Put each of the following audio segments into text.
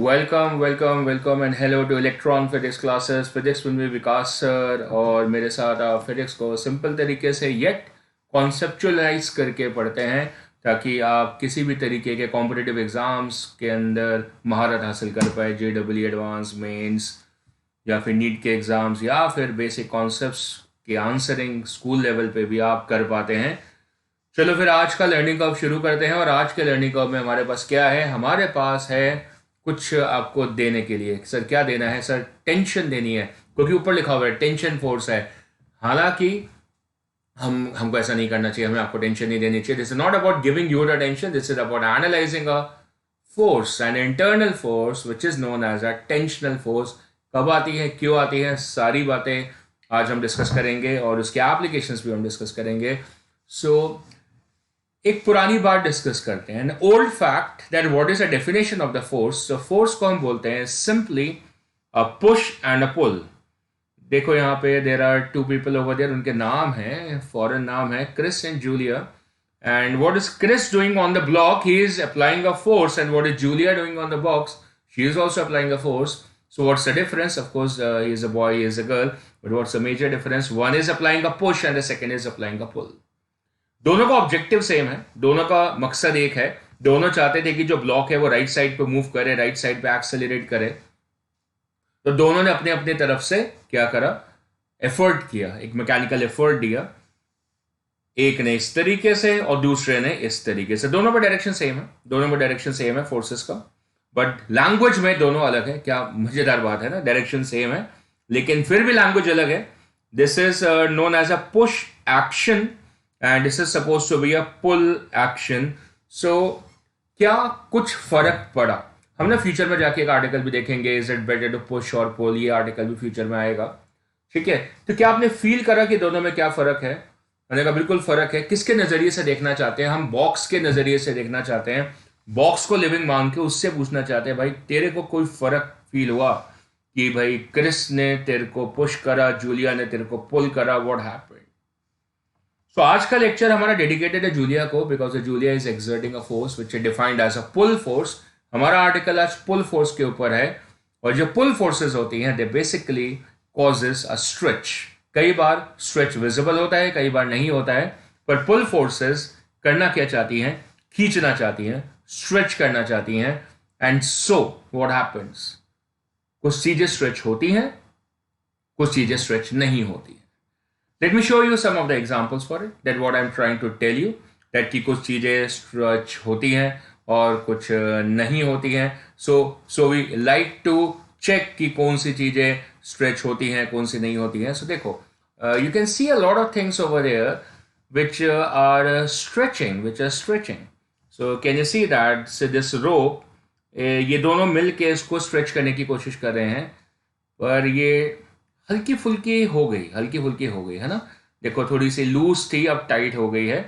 Welcome and hello two electron physics classes. Physics में विकास sir और मेरे साथ आप फिजिक्स को सिंपल तरीके से येट कॉन्सेप्चुअलाइज करके पढ़ते हैं ताकि आप किसी भी तरीके के कॉम्पिटिटिव एग्जाम्स के अंदर महारत हासिल कर पाए, JEE एडवांस मेंस या फिर नीट के एग्जाम्स या फिर बेसिक कॉन्सेप्ट्स के आंसरिंग स्कूल लेवल पे भी आप कर पाते हैं। चलो फिर आज का लर्निंग कर्व शुरू करते हैं। और आज के लर्निंग कर्व में हमारे पास क्या है? हमारे पास है कुछ आपको देने के लिए। सर क्या देना है? सर टेंशन देनी है, क्योंकि ऊपर लिखा हुआ है टेंशन फोर्स है। हालांकि हमको ऐसा नहीं करना चाहिए, हमें आपको टेंशन नहीं देनी चाहिए। This is not about giving you the tension, this is about analysing a force, an internal force which is known as a tensional force. कब आती है, क्यों आती है, सारी बातें आज हम डिस्कस करेंगे और उसके एप्लीकेशंस भी हम डिस्कस करेंगे। सो एक पुरानी बात डिस्कस करते हैं, old fact, that what is a definition of the force. तो फोर्स को हम बोलते हैं simply a push and a pull. देखो यहाँ पे there are two people over there, उनके नाम है, फॉरेन नाम है, Chris and Julia. And what is Chris doing on the block? He is applying a force. And what is Julia doing on the box? She is also applying a force. So what's the difference? Of course, he is a boy, he is a girl. But what's the major difference? One is applying a push and the second is applying a pull. दोनों का objective same है, दोनों का मकसद एक है। दोनों चाहते थे कि जो ब्लॉक है वो राइट साइड पे मूव करे, राइट साइड पे एक्सेलरेट करे। तो दोनों ने अपने अपने तरफ से क्या करा? एफर्ट किया, एक मैकेनिकल एफर्ट दिया। एक ने इस तरीके से और दूसरे ने इस तरीके से। दोनों में डायरेक्शन सेम है, दोनों में डायरेक्शन सेम है फोर्सेस का, बट लैंग्वेज में दोनों अलग है। क्या मजेदार बात है ना, डायरेक्शन सेम है लेकिन फिर भी लैंग्वेज अलग है। This is known as a push action and this is supposed to be a pull action. So क्या कुछ फर्क पड़ा? हम ना फ्यूचर में जाके एक आर्टिकल भी देखेंगे, is it better to push or pull, ये आर्टिकल भी फ्यूचर में आएगा। ठीक है, तो क्या आपने फील करा कि दोनों में क्या फर्क है? मैंने कहा बिल्कुल फर्क है। किसके नजरिए से देखना चाहते हैं हम? बॉक्स के नजरिए से देखना चाहते हैं। बॉक्स को लिविंग मान के उससे पूछना चाहते हैं, भाई तेरे को कोई फर्क फील हुआ कि भाई क्रिस ने तेरे को पुश करा, जूलिया ने तेरे को पुल करा, व्हाट हैपेंड? सो आज का लेक्चर हमारा डेडिकेटेड है जूलिया को, because Julia is exerting a force which is defined as a pull force. हमारा आर्टिकल आज पुल फोर्स के ऊपर है। और जो पुल फोर्सेस होती हैं they basically causes a stretch. कई बार स्ट्रेच विजिबल होता है, कई बार नहीं होता है, पर पुल फोर्सेस करना क्या चाहती हैं? खींचना चाहती हैं, स्ट्रेच करना चाहती हैं। And so what happens? कुछ चीजें स्ट्रेच होती हैं, कुछ चीजें स्ट्रेच नहीं होती। Let me show you some of the examples for it. That what I'm trying to tell you, that कि कुछ चीज़ें stretch होती हैं और कुछ नहीं होती हैं। So we like to check कि कौन सी चीज़ें stretch होती हैं, कौन सी नहीं होती हैं। So देखो, you can see a lot of things over there which are stretching, which are stretching. So can you see that? So this rope, ये दोनों मिल के इसको stretch करने की कोशिश कर रहे हैं, पर ये हल्की फुल्की हो गई, हल्की फुल्की हो गई है ना। देखो थोड़ी सी लूज थी, अब टाइट हो गई है।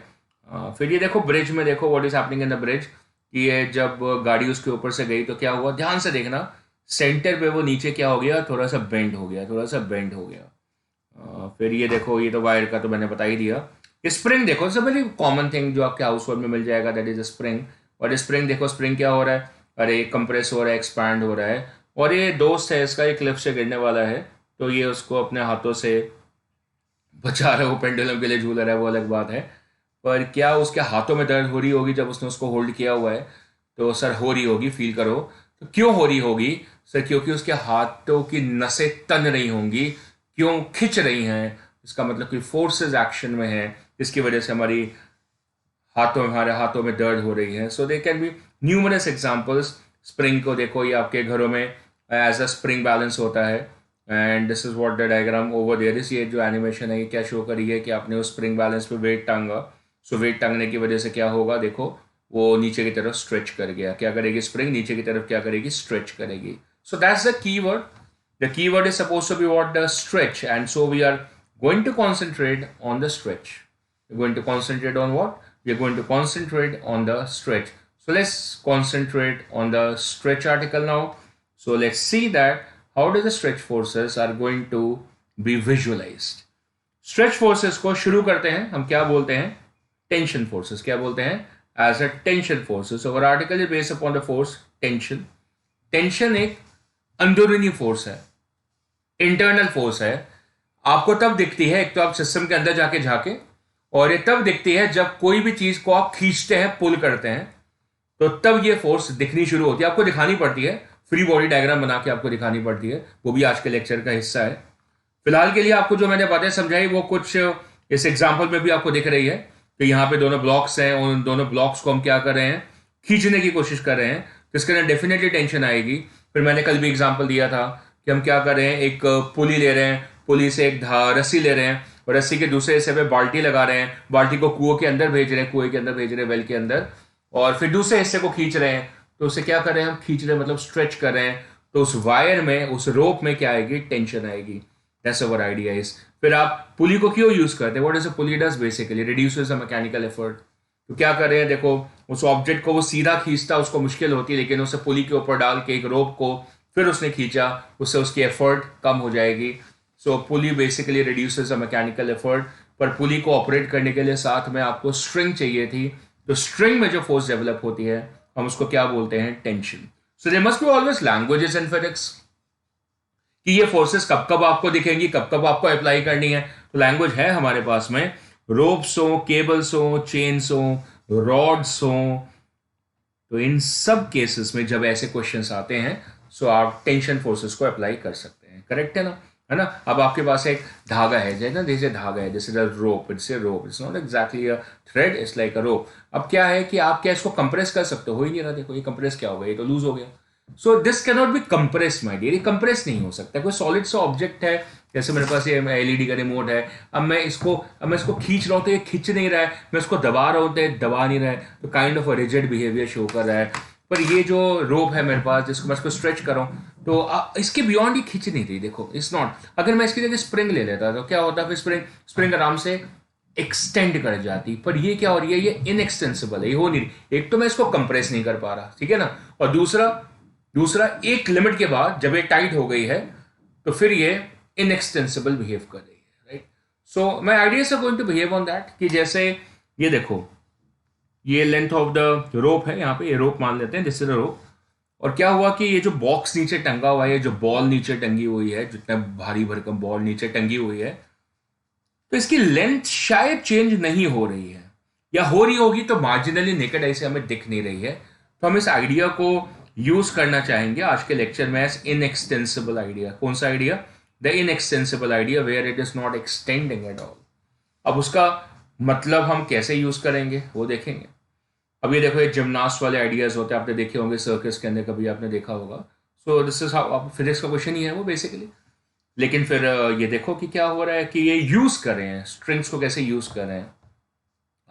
फिर ये देखो ब्रिज में, देखो what is happening in the bridge, कि ये जब गाड़ी उसके ऊपर से गई तो क्या हुआ? ध्यान से देखना, सेंटर पे वो नीचे क्या हो गया? थोड़ा सा बेंड हो गया, थोड़ा सा बेंड हो गया। फिर ये देखो, ये तो वायर का तो मैंने बता ही दिया। स्प्रिंग देखो, it's a very common thing जो आपके हाउस होल्ड में मिल जाएगा, दैट इज अ स्प्रिंग। और स्प्रिंग देखो, स्प्रिंग क्या हो रहा है? अरे कंप्रेस हो रहा है, एक्सपैंड हो रहा है। और ये दोस्त है इसका, एक क्लिफ से गिरने वाला है, तो ये उसको अपने हाथों से बचा रहा है। वो पेंडुलम के लिए झूल रहा है, वो अलग बात है। पर क्या उसके हाथों में दर्द हो रही होगी जब उसने उसको होल्ड किया हुआ है? तो सर हो रही होगी, फील करो। तो क्यों हो रही होगी सर? क्योंकि उसके हाथों की नसें तन रही होंगी। क्यों खिंच रही हैं? इसका मतलब कोई फोर्सेस एक्शन में है, जिसकी वजह से हमारे हाथों में दर्द हो रही है। So they can be numerous examples. Spring को देखो, ये आपके घरों में एज अ स्प्रिंग बैलेंस होता है। And this is what the diagram over there is. ये जो एनिमेशन है ये क्या शो करी है कि आपने उस स्प्रिंग बैलेंस पे वेट टांगा। सो वेट टांगने की वजह से क्या होगा? देखो वो नीचे की तरफ स्ट्रेच कर गया। क्या करेगी स्प्रिंग? नीचे की तरफ क्या करेगी? स्ट्रेच करेगी। So that's the key word. The key word is suppose to be what? The stretch. And so we are going to concentrate on the stretch. We going to concentrate on what? We are going to concentrate on the stretch. So let's concentrate on the stretch article now. So let's see that how do the stretch forces are going to be visualized. Stretch forces को शुरू करते हैं, हम क्या बोलते हैं? Tension forces. क्या बोलते हैं? As a tension forces. So our article is based upon the force tension. Tension एक अंदरूनी फोर्स है, इंटरनल फोर्स है। आपको तब दिखती है, एक तो आप सिस्टम के अंदर जाके झाके, और ये तब दिखती है जब कोई भी चीज को आप खींचते हैं, पुल करते हैं, तो तब ये फोर्स दिखनी शुरू होती है, आपको दिखानी पड़ती है। फ्री बॉडी डायग्राम बना के आपको दिखानी पड़ती है, वो भी आज के लेक्चर का हिस्सा है। फिलहाल के लिए आपको जो मैंने बातें समझाई वो कुछ इस एग्जाम्पल में भी आपको दिख रही है कि यहाँ पे दोनों ब्लॉक्स हैं, और उन दोनों ब्लॉक्स को हम क्या कर रहे हैं, खींचने की कोशिश कर रहे हैं, तो इसके अंदर डेफिनेटली टेंशन आएगी। फिर मैंने कल भी एग्जाम्पल दिया था कि हम क्या कर रहे हैं, एक पुली ले रहे हैं, पुली से एक रस्सी ले रहे हैं, और रस्सी के दूसरे हिस्से पे बाल्टी लगा रहे हैं, बाल्टी को कुएं के अंदर भेज रहे हैं, कुएं के अंदर भेज रहे हैं, वेल के अंदर, और फिर दूसरे हिस्से को खींच रहे हैं। तो उसे क्या कर रहे हैं हम, खींच रहे हैं मतलब स्ट्रेच कर रहे हैं। तो उस वायर में, उस रोप में क्या आएगी, टेंशन आएगी। That's our idea is. फिर आप पुली को क्यों यूज करते हैं, what is a pulley does, basically reduces the mechanical effort. तो क्या कर रहे हैं, देखो उस ऑब्जेक्ट को वो सीधा खींचता, उसको मुश्किल होती है, लेकिन उसे पुली के ऊपर डाल के एक रोप को फिर उसने खींचा, उससे उसकी एफर्ट कम हो जाएगी। So pulley basically reduces the mechanical effort. पर पुली को ऑपरेट करने के लिए साथ में आपको स्ट्रिंग चाहिए थी, तो स्ट्रिंग में जो फोर्स डेवलप होती है हम उसको क्या बोलते हैं, tension. So there must be always languages in physics कि ये फोर्सेस कब कब आपको दिखेंगी, कब कब आपको अप्लाई करनी है। तो लैंग्वेज है हमारे पास में, रोप्स हो, केबल्स हो, चेन्स हो, रॉड्स हो। तो इन सब केसेस में जब ऐसे क्वेश्चंस आते हैं, सो आप टेंशन फोर्सेस को अप्लाई कर सकते हैं। करेक्ट है ना, है ना। अब आपके पास एक धागा है, जैसे धागा है, जैसे rope, it's a rope, it's not exactly a thread, it's like a rope. अब क्या है कि आप क्या इसको कंप्रेस कर सकते हो ही नहीं रहा, देखो ये कंप्रेस क्या हो गया, ये तो लूज हो गया। So this can not be compress my dear, ये कंप्रेस नहीं हो सकता। कोई सॉलिड सा ऑब्जेक्ट है, जैसे मेरे पास ये एलईडी का रिमोट है, अब मैं इसको खींच रहा हूँ तो ये खींच नहीं रहा है, मैं इसको दबा रहा हूँ तो ये दबा नहीं रहा है, तो kind of a rigid behaviour show कर रहा है। पर ये जो रोप है मेरे पास, जिसको मैं इसको स्ट्रेच कर रहा हूँ, तो इसके बियॉन्ड ये खींच नहीं रही, देखो इट्स नॉट। अगर मैं इसकी जगह स्प्रिंग ले लेता तो क्या होता, फिर स्प्रिंग आराम से एक्सटेंड कर जाती। पर ये क्या हो रही है, ये इनएक्सटेंसिबल है, ये हो नहीं रही। एक तो मैं इसको कंप्रेस नहीं कर पा रहा, ठीक है ना, और दूसरा एक लिमिट के बाद जब ये टाइट हो गई है तो फिर ये इनएक्सटेंसिबल बिहेव कर रही है, right. So my ideas are going to behave on that कि जैसे ये देखो, ये लेंथ ऑफ द रोप है, यहाँ पे ये रोप मान लेते हैं, दिस इज द रोप। और क्या हुआ कि ये जो बॉक्स नीचे टंगा हुआ है, जो बॉल नीचे टंगी हुई है, जितना भारी भरकम बॉल नीचे टंगी हुई है, तो इसकी लेंथ शायद चेंज नहीं हो रही है, या हो रही होगी तो मार्जिनली नेकेड आई से हमें दिख नहीं रही है। तो हम इस आइडिया को यूज करना चाहेंगे आज के लेक्चर में एज इनएक्सटेंसिबल आइडिया। कौन सा idea, the inextensible idea where it is not extending at all. अब उसका मतलब हम कैसे यूज करेंगे वो देखेंगे। अब ये देखो, ये जिम्नास्ट वाले आइडियाज होते हैं, आपने देखे होंगे सर्कस के अंदर, कभी आपने देखा होगा। So this is how, physics का क्वेश्चन ही है वो बेसिकली। लेकिन फिर ये देखो कि क्या हो रहा है कि ये यूज कर रहे हैं, स्ट्रिंग्स को कैसे यूज कर रहे हैं।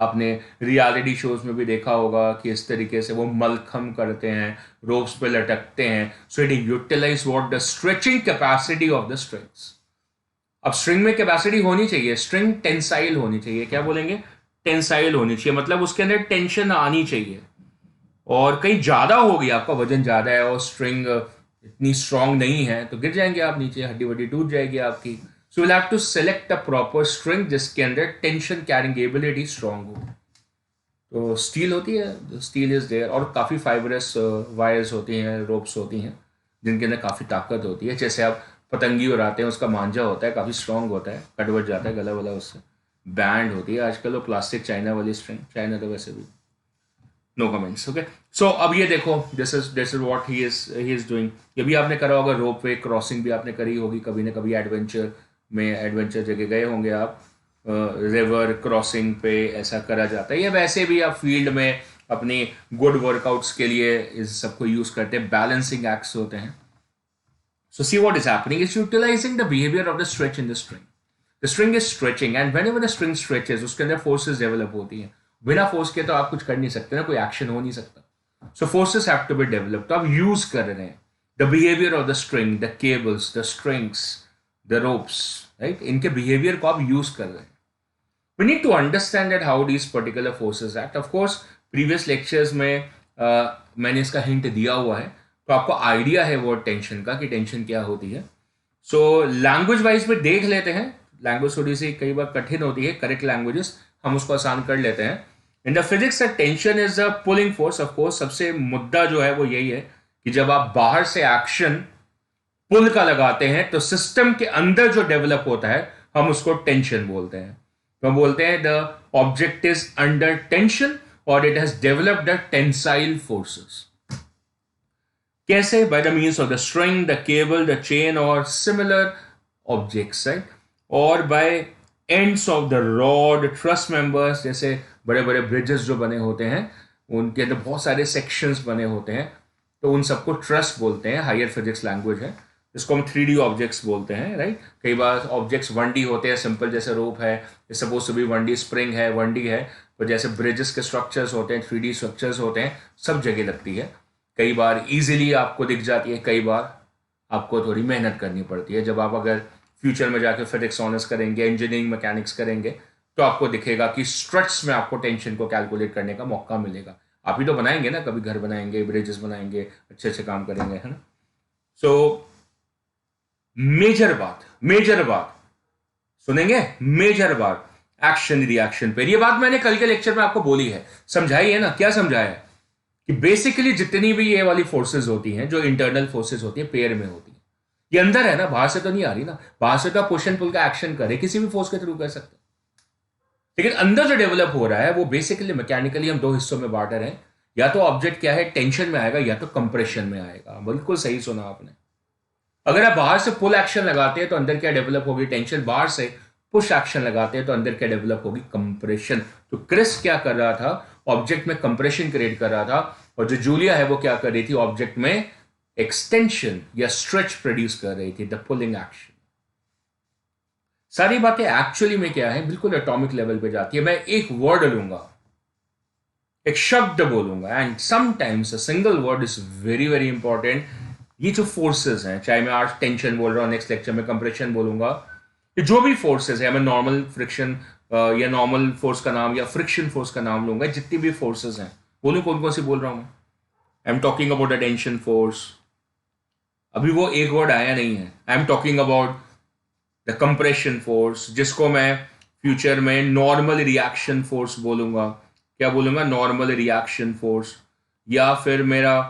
आपने रियलिटी शोज में भी देखा होगा कि इस तरीके से वो मलखम करते हैं, रोप्स पे लटकते हैं। So it utilize what the stretching capacity of the strings. अब स्ट्रिंग में कैपेसिटी होनी चाहिए, स्ट्रिंग टेंसाइल होनी चाहिए, क्या बोलेंगे, टेंसाइल होनी चाहिए, मतलब उसके अंदर टेंशन आनी चाहिए। और कहीं ज्यादा हो गया, आपका वजन ज्यादा है और स्ट्रिंग इतनी स्ट्रांग नहीं है, तो गिर जाएंगे आप नीचे, हड्डी वड्डी टूट जाएगी आपकी। So will have to select a proper string जिसके अंदर टेंशन कैरिंग एबिलिटी स्ट्रांग हो। तो स्टील होती है, स्टील इज देयर, और काफ़ी फाइबरस वायर्स होती हैं, रोप्स होती हैं, जिनके अंदर काफ़ी ताकत होती है। जैसे आप पतंगी उड़ाते हैं, उसका मांझा होता है, काफ़ी स्ट्रांग होता है, कटवट जाता है गला वाला उससे। बैंड होती है आजकल वो प्लास्टिक चाइना वाली स्ट्रिंग, चाइना तो वैसे भी नो कमेंट्स, ओके। सो अब ये देखो, this is what he is doing. ये भी आपने करा होगा, रोप वे क्रॉसिंग भी आपने करी होगी कभी ना कभी, एडवेंचर जगह गए होंगे आप, रिवर क्रॉसिंग पे ऐसा करा जाता है। या वैसे भी आप फील्ड में अपनी गुड वर्कआउट्स के लिए इस सबको यूज करते हैं, बैलेंसिंग एक्ट्स होते हैं। So see what is happening, it's utilising the behaviour of the stretch in the string. The string is stretching and whenever the string stretches, उसके अंदर फोर्सेस डेवलप होती हैं। बिना फोर्स के तो आप कुछ कर नहीं सकते ना, कोई एक्शन हो नहीं सकता। So forces have to be developed. तो आप यूज कर रहे हैं the behaviour of the string, the cables, the strings, the ropes, right, इनके बिहेवियर को आप यूज कर रहे हैं। We need to understand that how these particular forces act. Of course, previous lectures में मैंने इसका हिंट दिया हुआ है, तो आपको आइडिया है वो टेंशन का कि टेंशन क्या होती है। सो लैंग्वेज वाइज में देख लेते हैं, लैंग्वेज थोड़ी सी कई बार कठिन होती है, करेक्ट लैंग्वेजेस हम उसको आसान कर लेते हैं। In the physics tension is a pulling force. Of course सबसे मुद्दा जो है वो यही है कि जब आप बाहर से एक्शन पुल का लगाते हैं तो सिस्टम के अंदर जो डेवलप होता है हम उसको टेंशन बोलते हैं। तो हम बोलते हैं the object is under tension और it has developed the tensile forces. कैसे? By the means of the string, the cable, the chain और सिमिलर ऑब्जेक्ट्स, राइट? और by ends of the rod, truss members, जैसे बड़े बड़े bridges जो बने होते हैं उनके अंदर बहुत सारे सेक्शंस बने होते हैं, तो उन सबको ट्रस बोलते हैं, हायर फिजिक्स लैंग्वेज है। इसको हम 3D ऑब्जेक्ट्स बोलते हैं, राइट? कई बार ऑब्जेक्ट्स 1D होते हैं, सिंपल जैसे रोप है, suppose to B 1D, spring है 1D है, तो जैसे ब्रिजेस के स्ट्रक्चर्स होते हैं 3D स्ट्रक्चर्स होते हैं, सब जगह लगती है। कई बार इजीली आपको दिख जाती है, कई बार आपको थोड़ी मेहनत करनी पड़ती है। जब आप अगर फ्यूचर में जाकर फिजिक्स ऑनर्स करेंगे, इंजीनियरिंग मैकेनिक्स करेंगे, तो आपको दिखेगा कि स्ट्रट्स में आपको टेंशन को कैलकुलेट करने का मौका मिलेगा। आप ही तो बनाएंगे ना, कभी घर बनाएंगे, ब्रिजेस बनाएंगे, अच्छे अच्छे काम करेंगे, है ना? सो मेजर बात सुनेंगे, मेजर बात एक्शन रिएक्शन पे। ये बात मैंने कल के लेक्चर में आपको बोली है, समझाई है ना? क्या समझाया है? कि बेसिकली जितनी भी ये वाली फोर्सेस होती हैं, जो इंटरनल फोर्सेस होती है, पेयर में होती है। ये अंदर है ना, बाहर से तो नहीं आ रही ना। बाहर से तो आप पुश एंड पुल का एक्शन करे किसी भी फोर्स के थ्रू कर सकते हैं, लेकिन अंदर जो डेवलप हो रहा है वो बेसिकली मैकेनिकली हम दो हिस्सों में बांट रहे हैं। या तो ऑब्जेक्ट क्या है, टेंशन में आएगा, या तो कंप्रेशन में आएगा। बिल्कुल सही सुना आपने। अगर आप बाहर से पुल एक्शन लगाते हैं तो अंदर क्या डेवलप होगी, टेंशन। बाहर से पुश एक्शन लगाते हैं तो अंदर क्या डेवलप होगी, कंप्रेशन। तो क्रिस क्या कर रहा था, ऑब्जेक्ट में कंप्रेशन क्रिएट कर रहा था, और जो जूलिया है वो क्या कर रही थी, ऑब्जेक्ट में एक्सटेंशन या स्ट्रेच प्रोड्यूस कर रही थी, द पुलिंग एक्शन। सारी बातें एक्चुअली में क्या है, बिल्कुल एटॉमिक लेवल पे जाती है। मैं एक वर्ड लूंगा, एक शब्द बोलूंगा, and sometimes a single word is very very important. ये जो फोर्सेस हैं, चाहे मैं आज टेंशन बोल रहा हूं, नेक्स्ट लेक्चर में कंप्रेशन बोलूंगा, ये जो भी फोर्सेस है, मैं नॉर्मल फ्रिक्शन या नॉर्मल फोर्स का नाम या फ्रिक्शन फोर्स का नाम लूंगा। जितनी भी फोर्सेस हैं, बोलूं कौन कौन सी बोल रहा हूं मैं? I am talking about the tension force, अभी वो एक वर्ड आया नहीं है। I am talking about the compression force, जिसको मैं फ्यूचर में नॉर्मल रिएक्शन फोर्स बोलूंगा। क्या बोलूंगा? Normal reaction force. या फिर मेरा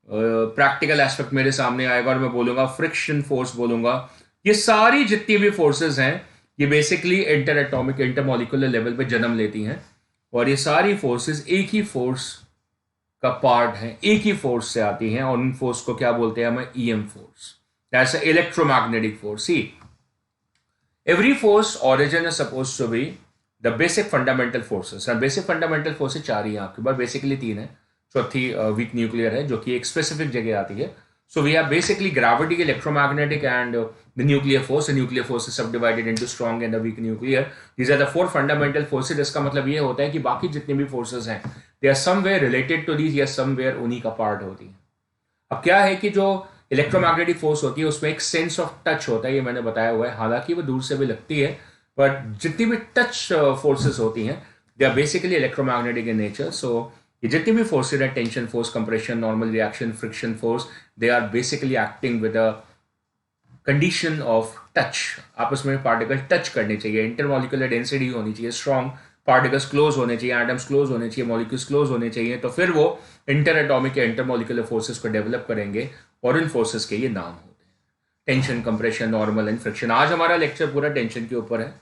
प्रैक्टिकल एस्पेक्ट मेरे सामने आएगा और मैं बोलूंगा फ्रिक्शन फोर्स बोलूंगा। ये सारी जितनी भी फोर्सेस हैं, ये basically inter atomic, inter molecular level पे जन्म लेती हैं, और ये सारी फोर्सेस एक ही फोर्स का पार्ट है, एक ही फोर्स से आती हैं, और उन फोर्स को क्या बोलते हैं हमें? EM force, that's electromagnetic force. See, every force origin is supposed to be the basic fundamental forces, and basic fundamental forces चार ही हैं आपके पास, बेसिकली तीन है, चौथी वीक न्यूक्लियर है जो कि एक स्पेसिफिक जगह आती है। So we have basically gravity, electromagnetic and the nuclear force. Nuclear force is subdivided into strong and the weak nuclear. These are the four fundamental forces. इसका मतलब ये होता है कि बाकी जितनी भी फोर्सेज हैं, they are somewhere related to these, या समवेयर उन्हीं का पार्ट होती है। अब क्या है कि जो इलेक्ट्रोमैग्नेटिक फोर्स होती है उसमें एक सेंस ऑफ टच होता है, ये मैंने बताया हुआ है, हालांकि वो दूर से भी लगती है, पर जितनी भी टच फोर्सेस होती हैं they are basically electromagnetic in nature. So ये जितनी भी फोर्सेस हैं, tension force, compression, normal reaction, friction force, they are basically acting with a condition of touch. आपस में पार्टिकल टच करने चाहिए, इंटरमॉलिक्यूलर डेंसिटी होनी चाहिए स्ट्रॉन्ग, पार्टिकल्स क्लोज होने चाहिए, एटम्स क्लोज होने चाहिए, मॉलिक्यूल्स क्लोज होने चाहिए, तो फिर वो इंटर एटॉमिक या इंटर मॉलिक्यूलर फोर्सेस को डेवलप करेंगे, और इन फोर्सेस के ये नाम होते हैं tension, compression, normal and friction. आज हमारा लेक्चर पूरा टेंशन के ऊपर है।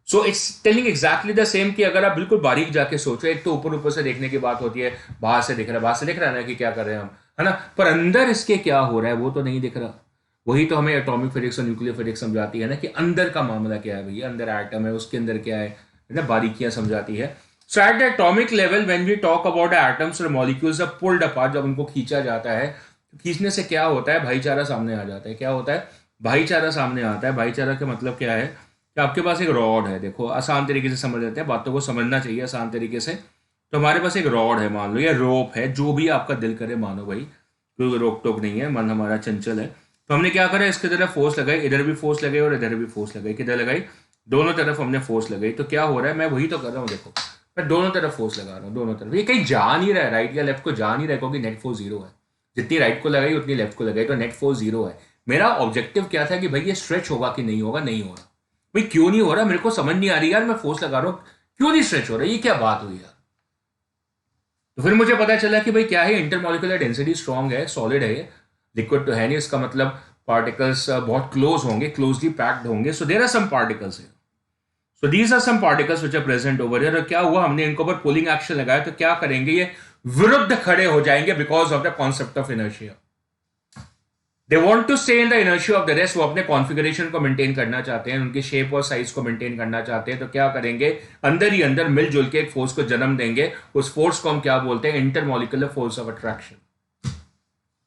So it's telling exactly the same कि अगर आप बिल्कुल बारीक जाके सोचो, एक तो ऊपर ऊपर से देखने की बात होती है, बाहर से दिख रहा है, बाहर से दिख रहा है ना कि क्या कर रहे हैं हम, है ना, पर अंदर इसके क्या हो रहा है वो तो नहीं दिख रहा। वही तो हमें एटॉमिक फिजिक्स और न्यूक्लियर फिजिक्स समझाती है ना, कि अंदर का मामला क्या है भैया, अंदर एटम है, उसके अंदर क्या है ना, बारीकियां समझाती है। So at the atomic level when we talk about atoms और मॉलिक्यूल्स आर पुल्ड अपार्ट, जब उनको खींचा जाता है, तो खींचने से क्या होता है, भाईचारा सामने आ जाता है। क्या होता है? भाईचारा सामने आता है। भाईचारा का मतलब क्या है कि आपके पास एक रॉड है, देखो आसान तरीके से समझ लेते हैं, बातों को समझना चाहिए आसान तरीके से। तो हमारे पास एक रॉड है, मान लो, या रोप है, जो भी आपका दिल करे मानो भाई, कोई रोक टोक नहीं है, मन हमारा चंचल है। तो हमने क्या करा, इसकी तरफ फोर्स लगाई, इधर भी फोर्स लगाई और इधर भी फोर्स लगाई। किधर लगाई? दोनों तरफ हमने फोर्स लगाई। तो क्या हो रहा है, मैं वही तो कर रहा हूँ, देखो मैं दोनों तरफ फोर्स लगा रहा हूँ, दोनों तरफ। ये कहीं जा नहीं रहा है, राइट या लेफ्ट को जा नहीं रहा है, क्योंकि नेट फोर्स जीरो है। जितनी राइट को लगाई उतनी लेफ्ट को लगाई, तो नेट फोर्स जीरो है। मेरा ऑब्जेक्टिव क्या था कि भाई ये स्ट्रेच होगा कि नहीं होगा, नहीं हो रहा। भाई क्यों नहीं हो रहा, मेरे को समझ नहीं आ रही यार, मैं फोर्स लगा रहा हूँ, क्यों नहीं स्ट्रेच हो रहा है, ये क्या बात हुई यार। तो फिर मुझे पता चला कि भाई क्या है, इंटरमोलिकुलर डेंसिटी स्ट्रांग है, सॉलिड है, लिक्विड तो है नहीं, इसका मतलब पार्टिकल्स बहुत क्लोज होंगे, क्लोजली पैक्ड होंगे, so there are some particles है। So these are some particles which are present over here. और क्या हुआ, हमने इनको पर पुलिंग एक्शन लगाया तो क्या करेंगे, ये विरुद्ध खड़े हो जाएंगे because of the concept of inertia. They want to stay in the inertia of the rest, वो अपने कॉन्फिगरेशन को मेंटेन करना चाहते हैं, उनके शेप और साइज को मेंटेन करना चाहते हैं। तो क्या करेंगे, अंदर ही अंदर मिलजुल के एक फोर्स को जन्म देंगे। उस फोर्स को हम क्या बोलते हैं, इंटरमोलिकुलर फोर्स ऑफ अट्रैक्शन।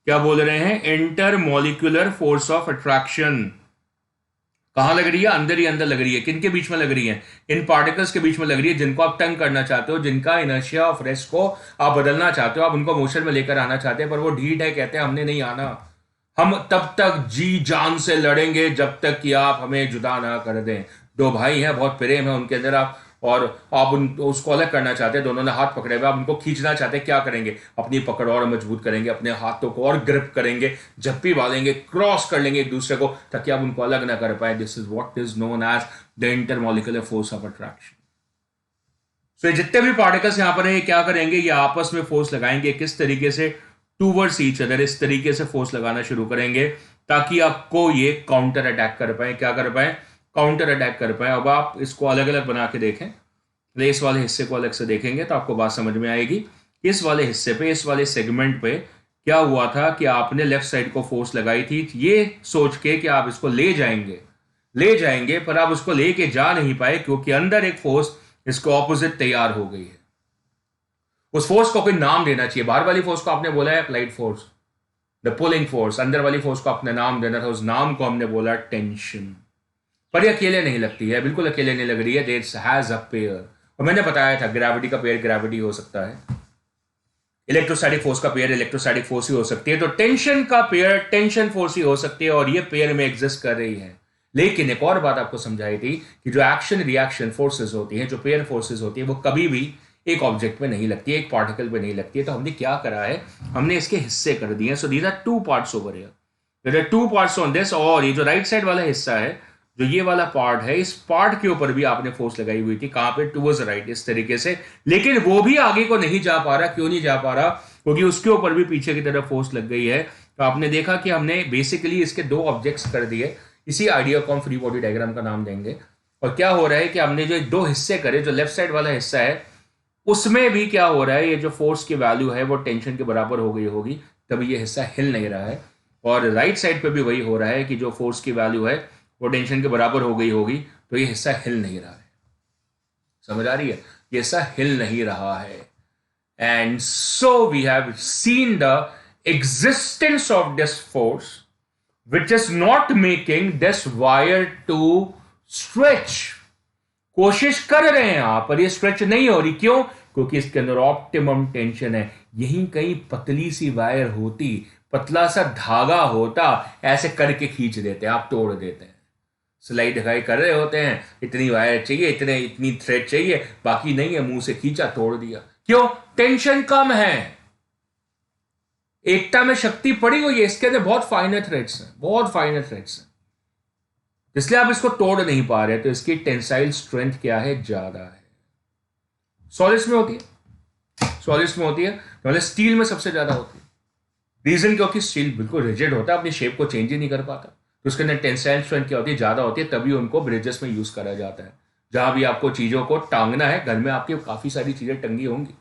क्या बोल रहे हैं, इंटरमोलिकुलर फोर्स ऑफ अट्रैक्शन। कहां लग रही है, अंदर ही अंदर लग रही है। किनके बीच में लग रही है, इन पार्टिकल्स के बीच में लग रही है जिनको आप तंग करना चाहते हो, जिनका इनर्शिया ऑफ रेस्ट को आप बदलना चाहते हो, आप उनको मोशन में लेकर आना चाहते हैं, पर वो ढीठ है, कहते हैं हमने नहीं आना। हम तब तक जी जान से लड़ेंगे जब तक कि आप हमें जुदा ना कर दें। दो भाई हैं, बहुत प्रेम है उनके अंदर, और आप उसको अलग करना चाहते हैं, दोनों ने हाथ पकड़े हुए, आप उनको खींचना चाहते हैं। क्या करेंगे, अपनी पकड़ और मजबूत करेंगे, अपने हाथों को और ग्रिप करेंगे, झप्पी वालेंगे, क्रॉस कर लेंगे एक दूसरे को ताकि आप उनको अलग ना कर पाए। This is what is known as the intermolecular force of attraction. So जितने भी पार्टिकल्स यहां पर है, ये क्या करेंगे, ये आपस में फोर्स लगाएंगे। किस तरीके से, टूवर्ड्स ईच अदर, इस तरीके से फोर्स लगाना शुरू करेंगे ताकि आपको ये काउंटर अटैक कर पाए। क्या कर पाए, काउंटर अटैक कर पाए। अब आप इसको अलग अलग बना के देखें, इस वाले हिस्से को अलग से देखेंगे तो आपको बात समझ में आएगी। इस वाले हिस्से पे, इस वाले सेगमेंट पे क्या हुआ था कि आपने लेफ्ट साइड को फोर्स लगाई थी, ये सोच के कि आप इसको ले जाएंगे, पर आप उसको लेके जा नहीं पाए क्योंकि अंदर एक फोर्स इसको ऑपोजिट तैयार हो गई है। उस फोर्स को कोई नाम देना चाहिए। बाहर वाली फोर्स को आपने बोला है applied force, the pulling force. अंदर वाली फोर्स को आपने नाम देना था, उस नाम को हमने बोला टेंशन। पर ये अकेले नहीं लगती है, बिल्कुल अकेले नहीं लग रही है, देयर हैज अ पेयर। और मैंने बताया था ग्रेविटी का पेयर ग्रेविटी हो सकता है, इलेक्ट्रोस्टैटिक फोर्स का पेयर इलेक्ट्रोस्टैटिक फोर्स ही हो सकती है, तो टेंशन का पेयर टेंशन फोर्स ही हो सकती है, और ये पेयर में एग्जिस्ट कर रही है। लेकिन एक और बात आपको समझाई थी कि जो एक्शन रिएक्शन फोर्सेस होती हैं, जो पेयर फोर्सेस होती है, वो कभी भी एक ऑब्जेक्ट पे नहीं लगती है, एक पार्टिकल पे नहीं लगती है। तो हमने क्या करा है, हमने इसके हिस्से कर दिए। So these are two parts over here, there are two parts on this. और ये जो राइट साइड वाला हिस्सा है, जो ये वाला पार्ट है, इस पार्ट के ऊपर भी आपने फोर्स लगाई हुई थी। कहां पे, टूवर्ड्स राइट, इस तरीके से। लेकिन वो भी आगे को नहीं जा पा रहा। क्यों नहीं जा पा रहा, क्योंकि उसके ऊपर भी पीछे की तरफ फोर्स लग गई है। तो आपने देखा कि हमने बेसिकली इसके दो ऑब्जेक्ट्स कर दिए। इसी आइडिया को हम फ्री बॉडी डायग्राम का नाम देंगे। और क्या हो रहा है कि हमने जो दो हिस्से करे, जो लेफ्ट साइड वाला हिस्सा है, उसमें भी क्या हो रहा है, ये जो फोर्स की वैल्यू है वो टेंशन के बराबर हो गई होगी, तभी ये हिस्सा हिल नहीं रहा है। और राइट साइड पे भी वही हो रहा है कि जो फोर्स की वैल्यू है वो टेंशन के बराबर हो गई होगी, तो ये हिस्सा हिल नहीं रहा है। समझ आ रही है, ये हिस्सा हिल नहीं रहा है। And so we have seen the existence of this force which is not making this wire to stretch। कोशिश कर रहे हैं आप, पर ये स्ट्रेच नहीं हो रही। क्यों, क्योंकि इसके अंदर ऑप्टिमम टेंशन है। यहीं कहीं पतली सी वायर होती, पतला सा धागा होता, ऐसे करके खींच देते हैं, आप तोड़ देते हैं। सिलाई ढकाई कर रहे होते हैं, इतनी वायर चाहिए, इतनी थ्रेड चाहिए, बाकी नहीं है, मुंह से खींचा, तोड़ दिया। क्यों, टेंशन कम है, एकता में शक्ति पड़ी हुई है, इसके अंदर बहुत फाइनर थ्रेड्स हैं, बहुत फाइनर थ्रेड्स हैं, इसलिए आप इसको तोड़ नहीं पा रहे। तो इसकी टेंसाइल स्ट्रेंथ क्या है, ज्यादा है। सॉलिड्स में होती है, सॉलिड्स में होती है, मतलब स्टील में सबसे ज्यादा होती है। रीजन क्योंकि स्टील बिल्कुल रिजिड होता है, अपनी शेप को चेंज ही नहीं कर पाता, तो उसके अंदर टेंसाइल स्ट्रेंथ क्या होती है, ज्यादा होती है। तभी उनको ब्रिजेस में यूज करा जाता है। जहां भी आपको चीजों को टांगना है, घर में आपके काफी सारी चीजें टंगी होंगी,